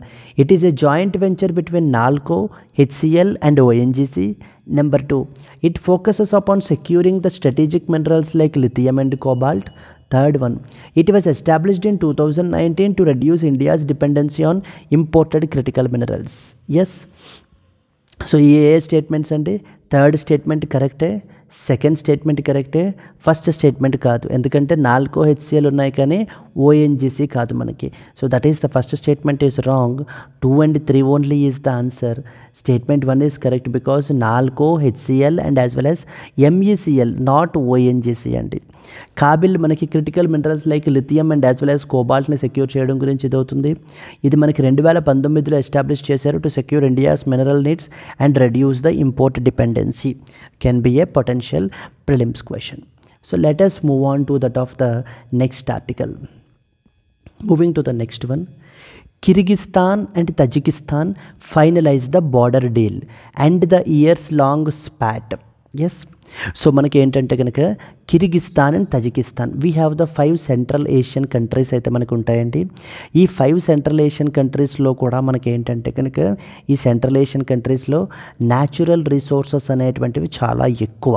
it is a joint venture between NALCO, HCL and ONGC. Number 2, it focuses upon securing the strategic minerals like lithium and cobalt. Third one, it was established in 2019 to reduce India's dependency on imported critical minerals. Yes. So ఏ statements అంటే third statement కరెక్టే, second statement కరెక్టే, first statement కాదు. ఎందుకంటే 4 HCl ఉన్నాయి కానీ ONGC కాదు మనకి. So that is the first statement is wrong. 2 and 3 only is the answer. Statement 1 is correct because 4 HCl and as well as MECL not ONGC అండి. కాబిల్ మనకి critical minerals like lithium and as well as కోబాల్ట్ని secure చేయడం గురించి ఇది అవుతుంది. ఇది మనకి 2019లో establish చేశారు to secure India's mineral needs and reduce the import dependency. Can be A potential prelims question. So let us move on to that of the next article. Moving to the next one. Kyrgyzstan and Tajikistan finalized the border deal and the years-long spat. Yes. So మనకి ఏంటంటే కనుక Kyrgyzstan and Tajikistan we have the 5 central Asian countries అయితే మనకు ఉంటాయండి. ఈ 5 central Asian కంట్రీస్లో కూడా మనకి ఏంటంటే కనుక ఈ సెంట్రల్ ఏషియన్ కంట్రీస్లో న్యాచురల్ రిసోర్సెస్ అనేటువంటివి చాలా ఎక్కువ.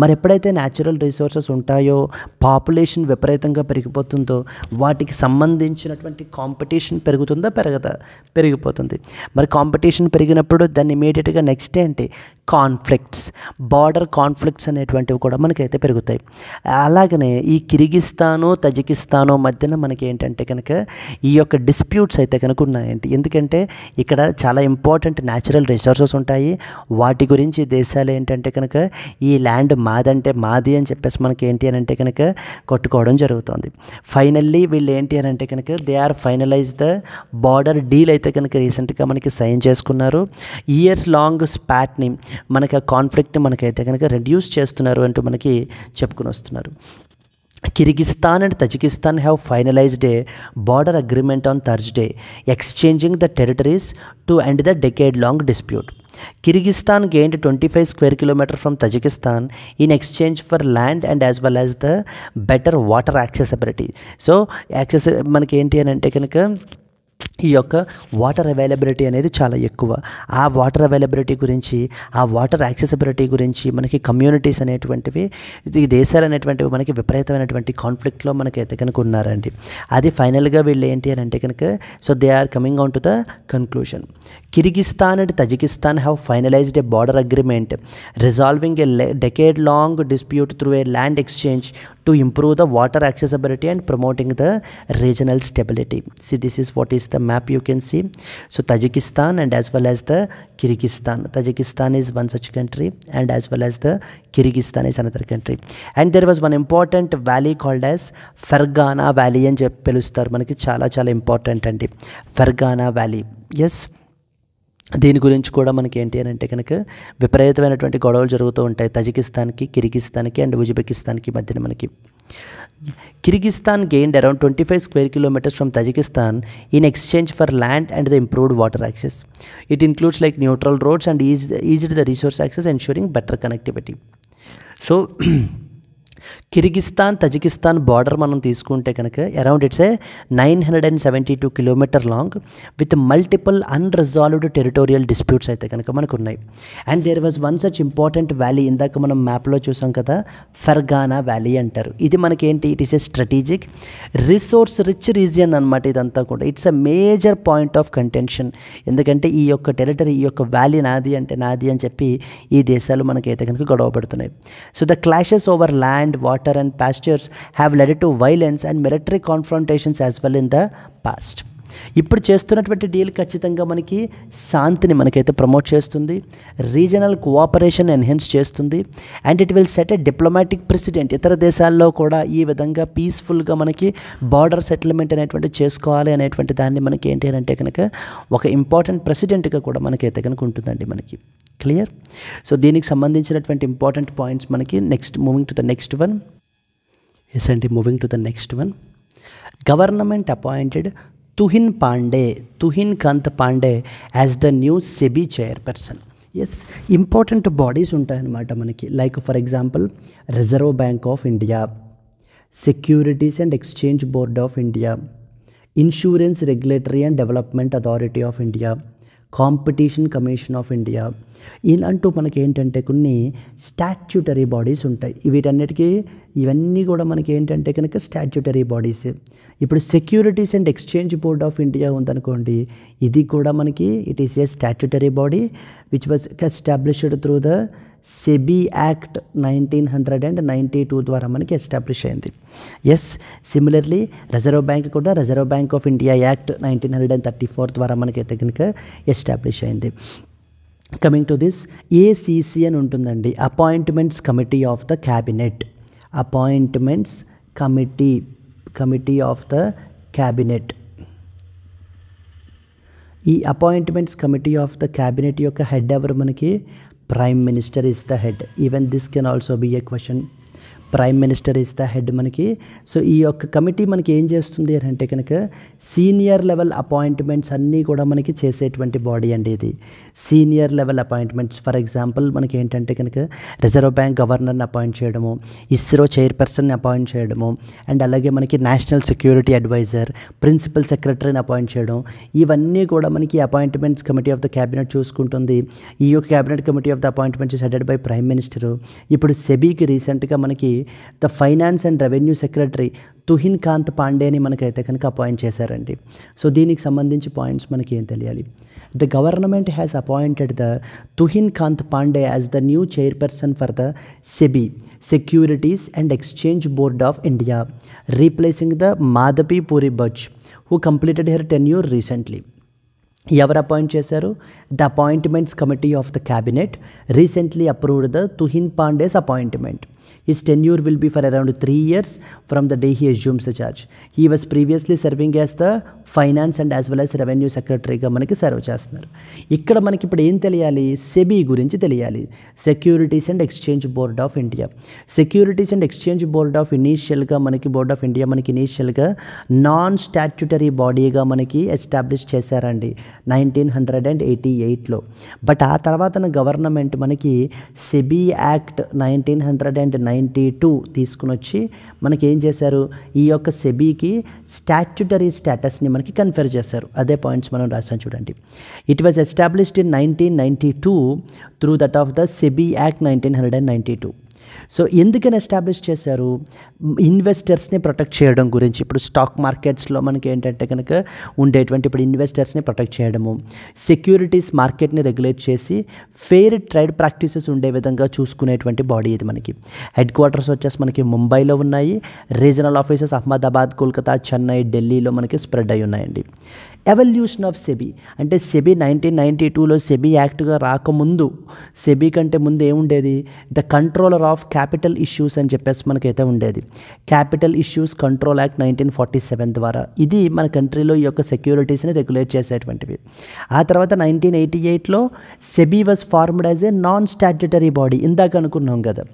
మరి ఎప్పుడైతే న్యాచురల్ రిసోర్సెస్ ఉంటాయో పాపులేషన్ విపరీతంగా పెరిగిపోతుందో వాటికి సంబంధించినటువంటి కాంపిటీషన్ పెరుగుతుందా పెరగదా? పెరిగిపోతుంది. మరి కాంపిటీషన్ పెరిగినప్పుడు దాన్ని ఇమీడియట్గా నెక్స్ట్ ఏంటి? కాన్ఫ్లిక్ట్స్, బార్డర్ కాన్ఫ్లిక్ట్స్ అనేటువంటివి కూడా మనకైతే పెరుగుతాయి. అలాగనే ఈ కిర్గిస్తాను తజికిస్తాను మధ్యన మనకి ఏంటంటే కనుక ఈ యొక్క డిస్ప్యూట్స్ అయితే కనుక ఉన్నాయండి. ఎందుకంటే ఇక్కడ చాలా ఇంపార్టెంట్ న్యాచురల్ రిసోర్సెస్ ఉంటాయి. వాటి గురించి దేశాలు ఏంటంటే కనుక ఈ ల్యాండ్ మాదంటే మాది అని చెప్పేసి మనకి ఏంటి అని అంటే కనుక కొట్టుకోవడం జరుగుతుంది. ఫైనల్లీ వీళ్ళు ఏంటి అని అంటే కనుక they are finalise the border deal అయితే కనుక రీసెంట్గా మనకి సైన్ చేసుకున్నారు. ఇయర్స్ లాంగ్ స్పాట్ని మనకి ఆ కాన్ఫ్లిక్ట్ని మనకైతే కనుక రెడ్యూస్ చేస్తున్నారు అంటూ మనకి చెప్పుకుని వస్తున్నారు. Kyrgyzstan and Tajikistan have finalized a border agreement on Thursday, exchanging the territories to end the decade-long dispute. Kyrgyzstan gained 25 square kilometers from Tajikistan in exchange for land and as well as the better water accessibility. So, మనకి ఏంటి అని అంటే కనుక ఈ యొక్క water availability అనేది చాలా ఎక్కువ. ఆ వాటర్ అవైలబిలిటీ గురించి, ఆ వాటర్ యాక్సెసిబిలిటీ గురించి మనకి కమ్యూనిటీస్ అనేటువంటివి, ఈ దేశాలు అనేటువంటివి మనకి విపరీతమైనటువంటి కాన్ఫ్లిక్ట్లో మనకైతే కనుక ఉన్నారండి. అది ఫైనల్గా వీళ్ళు ఏంటి అని అంటే కనుక so they are coming on to the conclusion. Kyrgyzstan and Tajikistan have finalized a border agreement resolving a decade-long dispute through a land exchange to improve the water accessibility and promoting the regional stability. See, this is what is the map you can see. So Tajikistan and as well as the Kyrgyzstan. Tajikistan is one such country and as well as the Kyrgyzstan is another country. And there was one important valley called as Fergana Valley అని చెప్పి పిలుస్తారు. మనకి చాలా చాలా important అండి ఫెర్గానా valley. Yes, దీని గురించి కూడా మనకి ఏంటి అని అంటే కనుక విపరీతమైనటువంటి గొడవలు జరుగుతూ ఉంటాయి తజికిస్తాన్కి, కిర్గిస్తాన్కి అండ్ ఉజ్బెకిస్తాన్కి మధ్యన. మనకి Kyrgyzstan gained around 25 square kilometers from Tajikistan in exchange for land and the improved water access. It includes like neutral roads and eased the resource access, ensuring better connectivity. So Kyrgyzstan Tajikistan border మనం తీసుకుంటే కనుక around it's a 972 kilometre long with multiple unresolved territorial disputes అయితే కనుక మనకు ఉన్నాయి. And there was one such important valley, ఇందాక మనం మ్యాప్లో చూసాం కదా, ఫెర్గానా వ్యాలీ అంటారు. ఇది మనకేంటి, it is A strategic resource rich region అనమాట. ఇదంతా కూడా it's a major point of contention. ఎందుకంటే ఈ యొక్క టెరిటరీ, ఈ యొక్క వ్యాలీ నాది అంటే నాది అని చెప్పి ఈ దేశాలు మనకైతే కనుక గొడవ పడుతున్నాయి. So the clashes over land, water and pastures have led to violence and military confrontations as well in the past. ఇప్పుడు చేస్తున్నటువంటి డీల్ ఖచ్చితంగా మనకి శాంతిని మనకైతే ప్రమోట్ చేస్తుంది, రీజనల్ కోఆపరేషన్ ఎన్హాన్స్ చేస్తుంది and it will set a diplomatic president. ఇతర దేశాల్లో కూడా ఈ విధంగా పీస్ఫుల్గా మనకి బార్డర్ సెటిల్మెంట్ అనేటువంటి చేసుకోవాలి అనేటువంటి దాన్ని మనకి ఏంటి అంటే కనుక ఒక ఇంపార్టెంట్ ప్రెసిడెంట్గా కూడా మనకైతే కనుక ఉంటుందండి మనకి. క్లియర్? సో దీనికి సంబంధించినటువంటి ఇంపార్టెంట్ పాయింట్స్ మనకి next moving to the next one. Yes అండి, moving to the next one. Government appointed Tuhin Kanta Pandey as the new SEBI chairperson. Yes, important bodies ఉంటాయన్నమాట మనకి. Like for example Reserve Bank of India, Securities and Exchange Board of India, Insurance Regulatory and Development Authority of India, Competition Commission of India. ఇలాంటూ మనకి ఏంటంటే కొన్ని statutory bodies ఉంటాయి. ఇవన్నీ కూడా మనకి ఏంటంటే కనుక స్టాట్యూటరీ బాడీస్. ఇప్పుడు securities and Exchange Board of India ఉందనుకోండి, ఇది కూడా మనకి it is A statutory body which was established through the SEBI act 1992 ద్వారా మనకి ఎస్టాబ్లిష్ అయింది. ఎస్, సిమిలర్లీ రిజర్వ్ బ్యాంక్ కూడా reserve Bank of India act 1934 ద్వారా మనకైతే కనుక ఎస్టాబ్లిష్ అయింది. కమింగ్ టు దిస్, ఏసీసీ అని ఉంటుందండి, appointments committee of the cabinet. Appointments committee of the cabinet. ఈ appointments committee of the cabinet యొక్క హెడ్ ఎవరు మనకి? Prime minister is the head. Even this can also be a question. Prime minister is the head మనకి. సో ఈ యొక్క committee మనకి ఏం చేస్తుంది అని అంటే కనుక సీనియర్ లెవెల్ అపాయింట్మెంట్స్ అన్నీ కూడా మనకి చేసేటువంటి బాడీ అండి ఇది. Senior level appointments, for example మనకి ఏంటంటే కనుక రిజర్వ్ బ్యాంక్ గవర్నర్ని అపాయింట్ చేయడము, ఇస్రో చైర్పర్సన్ని అపాయింట్ చేయడము, అండ్ అలాగే మనకి నేషనల్ సెక్యూరిటీ అడ్వైజర్, ప్రిన్సిపల్ సెక్రటరీని అపాయింట్ చేయడం, ఇవన్నీ కూడా మనకి appointments committee of the cabinet చూసుకుంటుంది. ఈ యొక్క cabinet committee of the appointments is headed by prime minister. ఇప్పుడు సెబీకి రీసెంట్గా మనకి the finance and revenue secretary Tuhin Kanta పాండేని మనకైతే కనుక అపాయింట్ చేశారండి. సో దీనికి సంబంధించి పాయింట్స్ మనకి ఏం తెలియాలి? The government has appointed the Tuhin Kant Pandey as the new chairperson for the SEBI, Securities and Exchange Board of India, replacing the Madhavi Puri Bach, who completed her tenure recently. ఎవరు appoint చేశారు? The appointments committee of the cabinet recently approved the Tuhin Pandey's appointment. His tenure will be for around 3 years from the day he assumes the charge. He was previously serving as the finance and as well as revenue సెక్రటరీగా మనకి serve చేస్తున్నారు. ఇక్కడ మనకి ఇప్పుడు ఏం తెలియాలి? SEBI గురించి తెలియాలి. Securities and Exchange Board of India. Securities and Exchange Board of board of India మనకి ఇనీషియల్గా నాన్ స్టాట్యుటరీ బాడీగా మనకి ఎస్టాబ్లిష్ చేశారండి 1988లో. బట్ ఆ తర్వాత గవర్నమెంట్ మనకి సెబీ యాక్ట్ 1992 తీసుకుని వచ్చి మనకి ఏం చేశారు? ఈ యొక్క సెబీకి స్టాట్యుటరీ స్టేటస్ని మనకి కన్ఫర్ చేశారు. అదే పాయింట్స్ మనం రాసాం చూడండి. It was established in 1992 through that of the SEBI act 1992. So ఎందుకని ఎస్టాబ్లిష్ చేశారు? ఇన్వెస్టర్స్ని ప్రొటెక్ట్ చేయడం గురించి. ఇప్పుడు స్టాక్ మార్కెట్స్లో మనకి ఏంటంటే కనుక ఉండేటువంటి ఇప్పుడు ఇన్వెస్టర్స్ని ప్రొటెక్ట్ చేయడము, సెక్యూరిటీస్ మార్కెట్ని రెగ్యులేట్ చేసి ఫెయిర్ ట్రేడ్ ప్రాక్టీసెస్ ఉండే విధంగా చూసుకునేటువంటి బాడీ ఇది. మనకి హెడ్ క్వార్టర్స్ వచ్చేసి మనకి ముంబైలో ఉన్నాయి, రీజనల్ ఆఫీసెస్ అహ్మదాబాద్, కోల్కతా, చెన్నై, ఢిల్లీలో మనకి స్ప్రెడ్ అయి ఉన్నాయండి. ఎవల్యూషన్ ఆఫ్ సెబీ అంటే సెబీ 1992లో సెబీ యాక్ట్గా రాకముందు సెబీ కంటే ముందు ఏముండేది? The controller of capital issues అని చెప్పేసి మనకైతే ఉండేది. క్యాపిటల్ ఇష్యూస్ కంట్రోల్ యాక్ట్ 1947 ద్వారా ఇది మన కంట్రీలో ఈ యొక్క సెక్యూరిటీస్ని రెగ్యులేట్ చేసేటువంటివి. ఆ తర్వాత 1988లో SEBI was formed as a non statutory body. ఇందాక అనుకున్నాం కదా.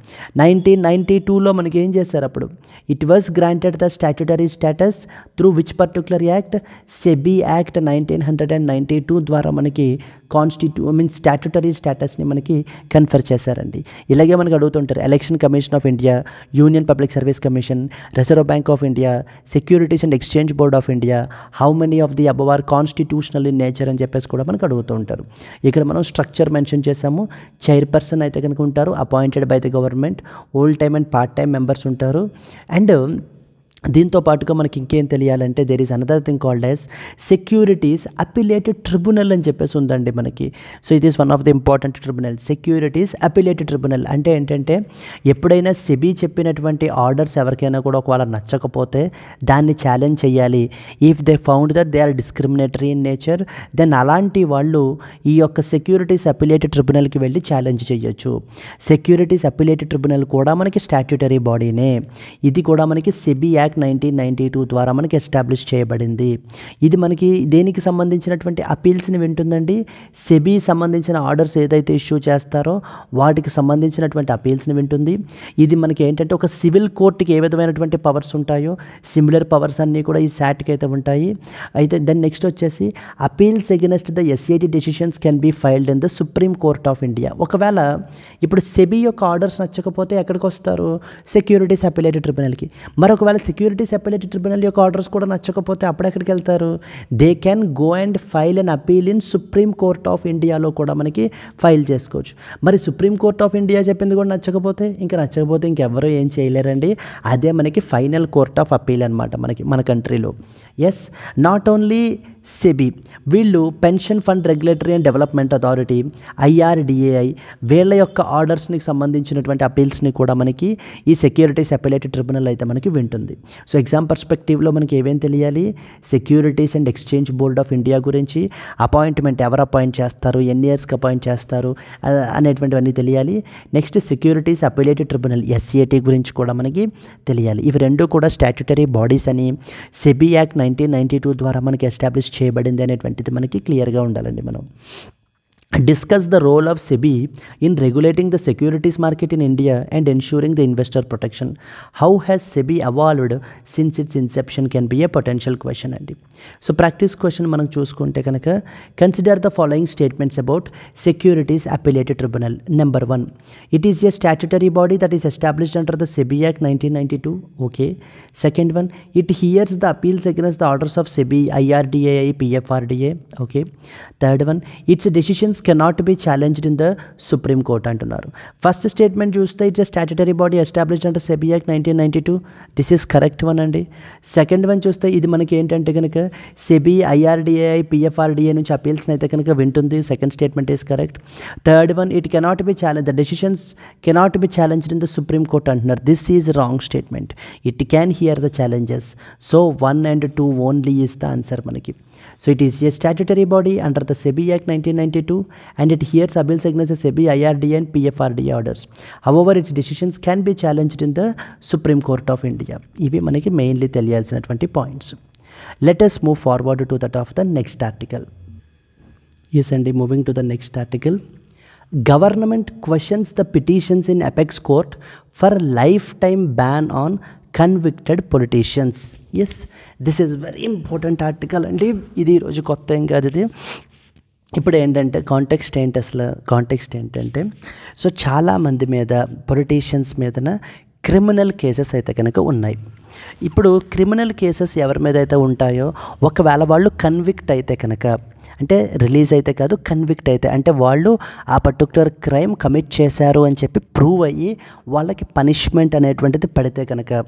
1992లో మనకి ఏం చేశారు? అప్పుడు it was granted the statutory status through which particular act? SEBI act 1992 ద్వారా మనకి స్టాట్యుటరీ స్టేటస్ని మనకి కన్ఫర్ చేశారండి. ఇలాగే మనకి అడుగుతుంటారు Election commission of India, Union Public Service Commission, Reserve Bank of India, Securities and Exchange Board of India, how many of the above are constitutional in nature అని చెప్పేసి కూడా మనకు అడుగుతూ ఉంటారు. ఇక్కడ మనం స్ట్రక్చర్ మెన్షన్ చేసాము. చైర్పర్సన్ అయితే కనుక ఉంటారు, appointed by the government, whole time and part time members ఉంటారు. అండ్ దీంతో పాటుగా మనకి ఇంకేం తెలియాలంటే there is another thing called as securities appellate tribunal అని చెప్పేసి ఉందండి మనకి. So it is one of the important tribunal. Securities appellate tribunal అంటే ఏంటంటే ఎప్పుడైనా సెబీ చెప్పినటువంటి ఆర్డర్స్ ఎవరికైనా కూడా ఒకవేళ నచ్చకపోతే దాన్ని ఛాలెంజ్ చేయాలి. If they found that they are discriminatory in nature then అలాంటి వాళ్ళు ఈ యొక్క సెక్యూరిటీస్ అపిలేటెడ్ ట్రిబ్యునల్కి వెళ్ళి ఛాలెంజ్ చేయొచ్చు. సెక్యూరిటీస్ అపిలేటెడ్ ట్రిబ్యునల్ కూడా మనకి స్టాట్యుటరీ బాడీనే. ఇది కూడా మనకి సెబీ యాక్ట్ 1992 ద్వారా మనకి ఎస్టాబ్లిష్ చేయబడింది. ఇది మనకి దేనికి సంబంధించినటువంటి అపీల్స్ని వింటుందండి? సెబీ సంబంధించిన ఆర్డర్స్ ఏదైతే ఇష్యూ చేస్తారో వాటికి సంబంధించినటువంటి అపీల్స్ని వింటుంది. ఇది మనకి ఏంటంటే ఒక సివిల్ కోర్టుకి ఏ విధమైనటువంటి పవర్స్ ఉంటాయో సిమిలర్ పవర్స్ అన్నీ కూడా ఈ శాట్కి అయితే ఉంటాయి. అయితే దెన్ నెక్స్ట్ వచ్చేసి appeals against the SIT decisions can be filed in the supreme Court of India. ఒకవేళ ఇప్పుడు సెబీ యొక్క ఆర్డర్స్ నచ్చకపోతే ఎక్కడికి వస్తారు? సెక్యూరిటీస్ అపిలేటెడ్ ట్రిబ్యునల్కి. మరొకవేళ సెక్యూరిటీస్ అపిలేటెడ్ ట్రిబ్యునల్ యొక్క ఆర్డర్స్ కూడా నచ్చకపోతే అప్పుడు ఎక్కడికి వెళ్తారు? They can go and file an appeal in Supreme Court of ఇండియాలో కూడా మనకి ఫైల్ చేసుకోవచ్చు. మరి సుప్రీం కోర్ట్ ఆఫ్ ఇండియా చెప్పింది కూడా నచ్చకపోతే ఇంకెవరూ ఏం చేయలేరండి. అదే మనకి ఫైనల్ కోర్ట్ ఆఫ్ అపీల్ అనమాట మన కంట్రీలో. ఎస్, నాట్ ఓన్లీ సెబీ వీళ్ళు pension fund regulatory and Development authority, IRDAI వీళ్ళ యొక్క ఆర్డర్స్ని సంబంధించినటువంటి అపీల్స్ని కూడా మనకి ఈ సెక్యూరిటీస్ అపెలేట్ ట్రిబ్యునల్ అయితే మనకి వింటుంది. సో ఎగ్జామ్ పర్స్పెక్టివ్లో మనకి ఏమేం తెలియాలి, securities and Exchange Board of India గురించి, అపాయింట్మెంట్ ఎవరు అపాయింట్ చేస్తారు, ఎన్ని ఇయర్స్కి అపాయింట్ చేస్తారు అనేటువంటివన్నీ తెలియాలి. Next securities Appellate tribunal SAT గురించి కూడా మనకి తెలియాలి. ఇవి రెండు కూడా స్టాట్యుటరీ బాడీస్ అని సెబీ యాక్ట్ 1992 ద్వారా మనకి ఎస్టాబ్లిష్ చేయబడింది అనేటువంటిది మనకి క్లియర్గా ఉండాలండి. మనం discuss the role of SEBI in regulating the securities market in India and ensuring the investor protection. How has SEBI evolved since its inception can be a potential question అండి. So practice question మనం చూసుకుంటే కనుక consider the following statements about Securities Appellate Tribunal. Number 1, it is a statutory body that is established under the SEBI Act 1992. Okay. Second one, it hears the appeals against the orders of SEBI, IRDAI, PFRDA. Okay. Third one, its decisions cannot be challenged in the Supreme Court అంటున్నారు. First statement చూస్తే it's a statutory body established under SEBI Act 1992. This is correct one అండి. Second one చూస్తే ఇది మనకి ఏంటంటే కనుక SEBI, IRDAI, PFRDA నుంచి అపీల్స్ని అయితే కనుక వింటుంది. Second statement is correct. Third one, it cannot be challenge, the decisions cannot be challenged in the supreme court అంటున్నారు. This is wrong statement. It can hear the challenges. So 1 and 2 only is the answer మనకి. So it is a statutory body under the SEBI Act 1992 and it hears appeals against the SEBI, IRDA and PFRDA orders. However, its decisions can be challenged in the Supreme Court of India. ఇవి మనకి mainly తెలియాల్సినటువంటి points. Let us move forward to that of the next article. Yes అండి, moving to the next article. Government questions the petitions in apex court for lifetime ban on convicted politicians. Yes, this is very important article అండి. ఇది ఈరోజు కొత్త ఏం కాదు ఇది. ఇప్పుడు ఏంటంటే కాంటెక్స్ట్ ఏంటంటే సో చాలామంది మీద పొలిటీషియన్స్ మీదన క్రిమినల్ కేసెస్ అయితే కనుక ఉన్నాయి. ఇప్పుడు క్రిమినల్ కేసెస్ ఎవరి మీద అయితే ఉంటాయో ఒకవేళ వాళ్ళు కన్విక్ట్ అయితే కనుక, అంటే రిలీజ్ అయితే కాదు, కన్విక్ట్ అయితే అంటే వాళ్ళు ఆ పర్టికులర్ క్రైమ్ కమిట్ చేశారు అని చెప్పి ప్రూవ్ అయ్యి వాళ్ళకి పనిష్మెంట్ అనేటువంటిది పడితే కనుక,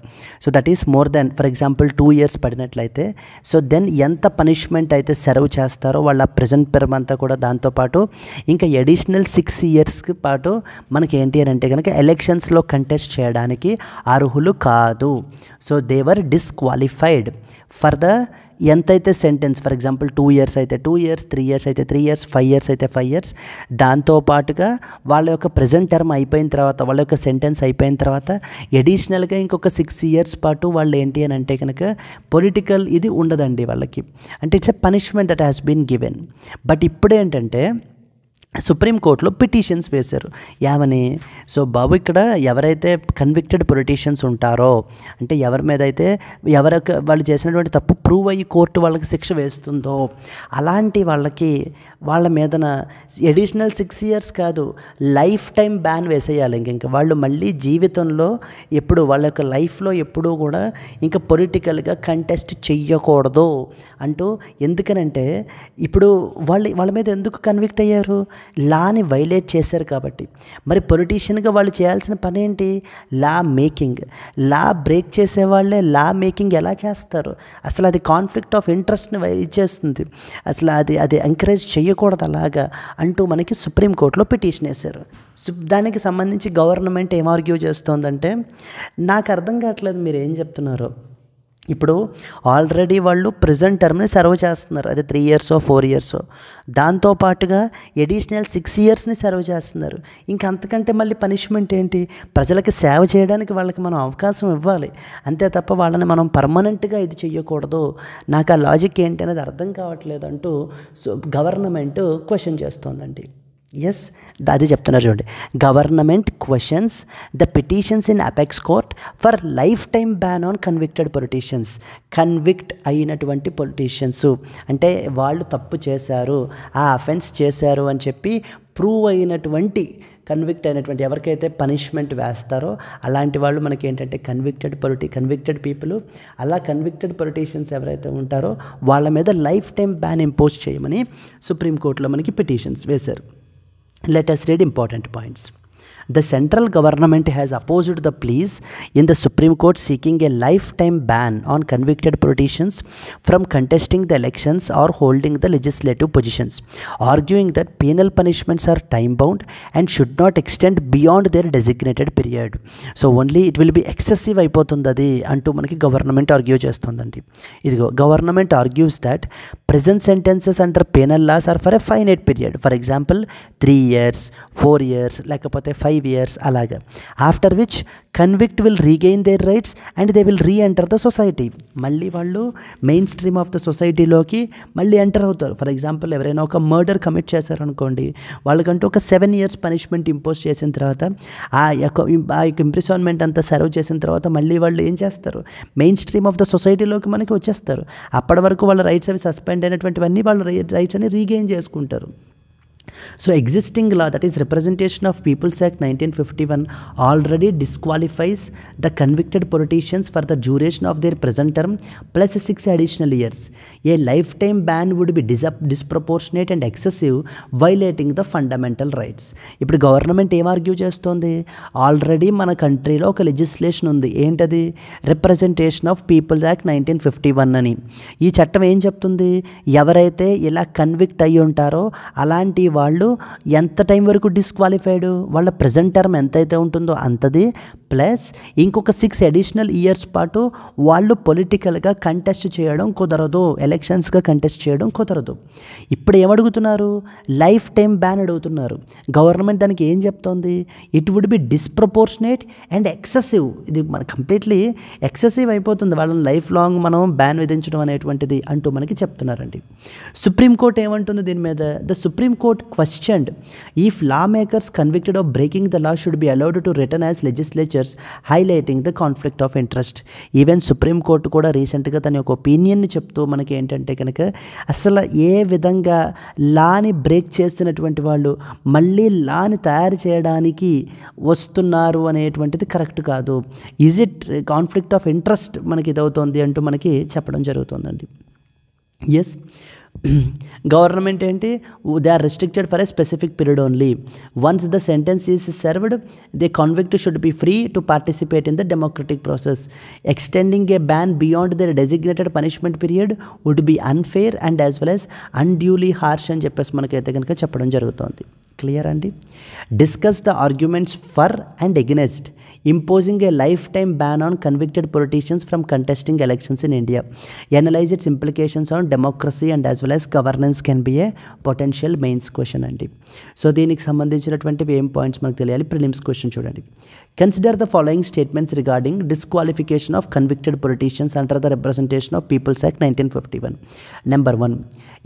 so that is more than for example 2 years పడినట్లయితే, సో దెన్ ఎంత పనిష్మెంట్ అయితే సర్వ్ చేస్తారో వాళ్ళ ప్రెజెంట్ టర్మ్ అంతా కూడా దాంతోపాటు ఇంకా అడిషనల్ 6 years పాటు మనకి ఏంటి అని అంటే కనుక ఎలక్షన్స్లో కంటెస్ట్ చేయడానికి అర్హులు కాదు. So they were disqualified for the ఎంతైతే సెంటెన్స్, ఫర్ ఎగ్జాంపుల్ 2 years అయితే 2 years, 3 years అయితే 3 years, 5 years అయితే 5 years, దాంతోపాటుగా వాళ్ళ యొక్క ప్రజెంట్ టర్మ్ అయిపోయిన తర్వాత, వాళ్ళ యొక్క సెంటెన్స్ అయిపోయిన తర్వాత అడిషనల్గా ఇంకొక 6 years పాటు వాళ్ళు ఏంటి అని అంటే కనుక పొలిటికల్ ఇది ఉండదండి వాళ్ళకి. అంటే it's a punishment that has been given. But ఇప్పుడేంటంటే సుప్రీంకోర్టులో పిటిషన్స్ వేశారు. ఏమని, సో బాబు ఇక్కడ ఎవరైతే కన్విక్టెడ్ పొలిటీషియన్స్ ఉంటారో, అంటే ఎవరి మీద అయితే వాళ్ళు చేసినటువంటి తప్పు ప్రూవ్ అయ్యి కోర్టు వాళ్ళకి శిక్ష వేస్తుందో అలాంటి వాళ్ళ మీదన అడిషనల్ 6 years కాదు, లైఫ్ టైం బ్యాన్ వేసేయాలి. ఇంకా వాళ్ళు మళ్ళీ జీవితంలో ఎప్పుడు వాళ్ళ యొక్క లైఫ్లో ఎప్పుడూ కూడా ఇంకా పొలిటికల్గా కంటెస్ట్ చెయ్యకూడదు అంటూ. ఎందుకనంటే ఇప్పుడు వాళ్ళ మీద ఎందుకు కన్విక్ట్ అయ్యారు, లాని వైలేట్ చేశారు కాబట్టి. మరి పొలిటీషియన్గా వాళ్ళు చేయాల్సిన పని ఏంటి, లా మేకింగ్. లా బ్రేక్ చేసేవాళ్ళే లా మేకింగ్ ఎలా చేస్తారు, అసలు అది కాన్ఫ్లిక్ట్ ఆఫ్ ఇంట్రెస్ట్ని ఇచ్చేస్తుంది, అసలు అది ఎంకరేజ్ చేయకూడదు అలాగా అంటూ మనకి సుప్రీంకోర్టులో పిటిషన్ వేశారు. దానికి సంబంధించి గవర్నమెంట్ ఏం ఆర్గ్యూ చేస్తోందంటే, నాకు అర్థం కావట్లేదు మీరు ఏం చెప్తున్నారో. ఇప్పుడు ఆల్రెడీ వాళ్ళు ప్రెజెంట్ టర్మ్ని సర్వ్ చేస్తున్నారు, అది 3 years, 4 years. దాంతోపాటుగా అడిషనల్ 6 yearsని సర్వ్ చేస్తున్నారు. ఇంకా అంతకంటే మళ్ళీ పనిష్మెంట్ ఏంటి, ప్రజలకి సేవ చేయడానికి వాళ్ళకి మనం అవకాశం ఇవ్వాలి, అంతే తప్ప వాళ్ళని మనం పర్మనెంట్గా ఇది చెయ్యకూడదు. నాకు ఆ లాజిక్ ఏంటి అనేది అర్థం కావట్లేదు అంటూ గవర్నమెంట్ క్వశ్చన్ చేస్తోందండి. ఎస్, అది చెప్తున్నారు చూడండి. Government questions the petitions in apex court for life time ban on convicted politicians. Convict అయినటువంటి పొలిటీషియన్స్ అంటే వాళ్ళు తప్పు చేశారు, ఆ అఫెన్స్ చేశారు అని చెప్పి ప్రూవ్ అయినటువంటి, కన్విక్ట్ అయినటువంటి ఎవరికైతే పనిష్మెంట్ వేస్తారో అలాంటి వాళ్ళు మనకి ఏంటంటే కన్విక్టెడ్ పీపుల్. అలా కన్విక్టెడ్ పొలిటీషియన్స్ ఎవరైతే ఉంటారో వాళ్ళ మీద లైఫ్ టైం బ్యాన్ ఇంపోజ్ చేయమని సుప్రీంకోర్టులో మనకి పిటిషన్స్ వేశారు. Let us read important points. The central government has opposed the pleas in the Supreme Court seeking a lifetime ban on convicted politicians from contesting the elections or holding the legislative positions, arguing that penal punishments are time-bound and should not extend beyond their designated period. So only it will be excessive అయిపోతుంది అంటూ మనకి government argue చేస్తుందండి. ఇదిగో government argues that present sentences under penal laws are for a finite period. For example, 3 years, 4 years, లేకపోతే 5 years అలాగా. After which convict will regain their rights and they will re-enter the society. మళ్ళీ వాళ్ళు main stream of the సొసైటీలోకి మళ్ళీ enter అవుతారు. For example ఎవరైనా ఒక murder commit చేశారనుకోండి, వాళ్ళకంటూ ఒక 7 years పనిష్మెంట్ ఇంపోజ్ చేసిన తర్వాత ఆ యొక్క ఇంప్రిసన్మెంట్ అంతా సర్వ్ చేసిన తర్వాత మళ్ళీ వాళ్ళు ఏం చేస్తారు, మెయిన్ స్ట్రీమ్ ఆఫ్ ద సొసైటీలోకి మనకి వచ్చేస్తారు. అప్పటి వరకు వాళ్ళ రైట్స్ అవి సస్పెండ్ అయినటువంటివన్నీ వాళ్ళు రైట్స్ అని రీగెయిన్ చేసుకుంటారు. So existing law, that is Representation of People's Act 1951, already disqualifies the convicted politicians for the duration of their present term plus 6 additional years. A lifetime ban would be disproportionate and excessive, violating the fundamental rights. ఇప్పుడు government ఏం argue చేస్తోంది, already మన కంట్రీలో ఒక legislation ఉంది, ఏంటది, representation of peoples act 1951 అని. ఈ చట్టం ఏం చెప్తుంది, ఎవరైతే ఇలా కన్విక్ట్ అయ్యి ఉంటారో అలాంటి వాళ్ళు ఎంత టైం వరకు డిస్క్వాలిఫైడ్, వాళ్ళ ప్రజెంట్ టర్మ్ ఎంతైతే ఉంటుందో అంతది ప్లస్ ఇంకొక 6 additional years పాటు వాళ్ళు పొలిటికల్గా కంటెస్ట్ చేయడం కుదరదు, ఎలక్షన్స్గా కంటెస్ట్ చేయడం కుదరదు. ఇప్పుడు ఏమడుగుతున్నారు, లైఫ్ టైం బ్యాన్ అడుగుతున్నారు. గవర్నమెంట్ దానికి ఏం చెప్తోంది, it would be disproportionate and excessive. ఇది మన కంప్లీట్లీ ఎక్సెసివ్ అయిపోతుంది, వాళ్ళని లైఫ్ లాంగ్ మనం బ్యాన్ విధించడం అనేటువంటిది అంటూ మనకి చెప్తున్నారండి. సుప్రీంకోర్టు ఏమంటుంది దీని మీద, the supreme court questioned if lawmakers convicted of breaking the law should be allowed to return as legislatures, highlighting the conflict of interest. Even supreme court కూడా రీసెంట్గా తన యొక్క ఒపీనియన్ని చెప్తూ మనకి ఏంటంటే కనుక అసలు ఏ విధంగా లాని బ్రేక్ చేస్తున్నటువంటి వాళ్ళు మళ్ళీ లాని తయారు చేయడానికి వస్తున్నారు అనేటువంటిది కరెక్ట్ కాదు. Is it conflict of interest మనకి ఇదవుతోంది అంటూ మనకి చెప్పడం జరుగుతుందండి. ఎస్, గవర్నమెంట్ ఏంటి, they are restricted for a specific period only. Once the sentence is served, they convict should be free to participate in the democratic process. Extending a ban beyond their designated punishment period would be unfair and as well as unduly harsh అని చెప్పేసి మనకైతే కనుక చెప్పడం జరుగుతుంది. Clear అండి. Discuss the arguments for and against imposing a lifetime ban on convicted politicians from contesting elections in India. Analyze its implications on democracy and as well as governance can be a potential mains question అండి. So దీనికి సంబంధించినటువంటి ఏం points మనకు తెలియాలి, prelims question చూడండి. Consider the following statements regarding disqualification of convicted politicians under the Representation of People's Act 1951. Number 1.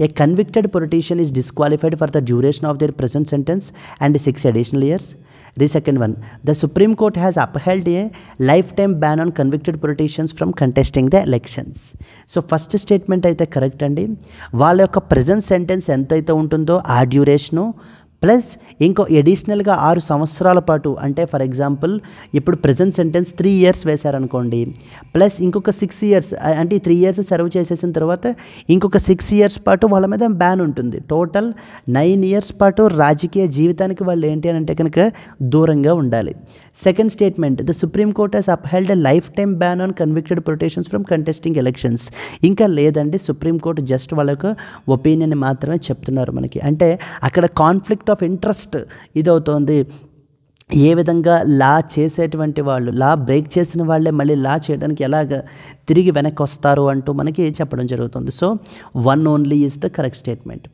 A convicted politician is disqualified for the duration of their present sentence and 6 additional years. The second one, the Supreme Court has upheld a lifetime ban on convicted politicians from contesting the elections. So first statement అయితే correct అండి. వాళ్ళ యొక్క present sentence ఎంతైతే ఉంటుందో ఆ duration plus ఇంకో ఎడిషనల్గా 6 సంవత్సరాల పాటు, అంటే ఫర్ ఎగ్జాంపుల్ ఇప్పుడు ప్రెజెంట్ సెంటెన్స్ 3 years వేశారనుకోండి, ప్లస్ ఇంకొక 6 years, అంటే 3 years సర్వ్ చేసేసిన తర్వాత ఇంకొక 6 years పాటు వాళ్ళ మీద బ్యాన్ ఉంటుంది. టోటల్ 9 years పాటు రాజకీయ జీవితానికి వాళ్ళు ఏంటి అని అంటే కనుక దూరంగా ఉండాలి. Second statement, the supreme Court has upheld a lifetime ban on convicted politicians from contesting elections. ఇంకా లేదండి, సుప్రీంకోర్టు జస్ట్ వాళ్ళ యొక్క ఒపీనియన్ మాత్రమే చెప్తున్నారు మనకి. అంటే అక్కడ కాన్ఫ్లిక్ట్ ఆఫ్ ఇంట్రెస్ట్ ఇదవుతోంది. ఏ విధంగా లా చేసేటువంటి వాళ్ళు, లా బ్రేక్ చేసిన వాళ్ళే మళ్ళీ లా చేయడానికి ఎలాగ తిరిగి వెనక్కి వస్తారు అంటూ మనకి చెప్పడం జరుగుతుంది. So 1 only is the correct statement.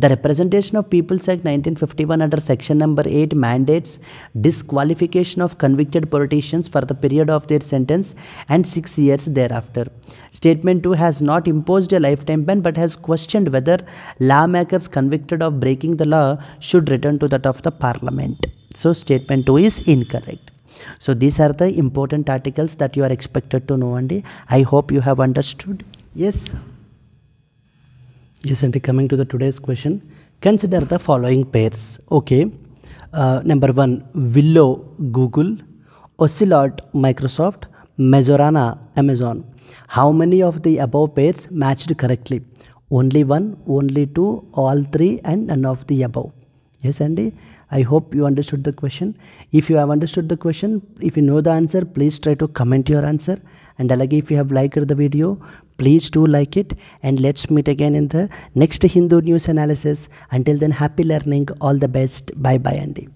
The Representation of People's Act 1951 under section number 8 mandates disqualification of convicted politicians for the period of their sentence and 6 years thereafter. Statement 2 has not imposed a lifetime ban but has questioned whether lawmakers convicted of breaking the law should return to that of the parliament. So statement 2 is incorrect. So these are the important articles that you are expected to know, and I hope you have understood. Yes, and coming to the today's question, consider the following pairs. Okay, number 1, Willow Google, Ocelot Microsoft, Majorana Amazon. How many of the above pairs matched correctly? Only 1, only 2, all 3, and none of the above. Yes, Andy. I hope you understood the question. If you have understood the question, if you know the answer, please try to comment your answer. And alage if you have liked the video, please do like it. And let's meet again in the next Hindu news analysis. Until then, happy learning. All the best. Bye bye, Andy.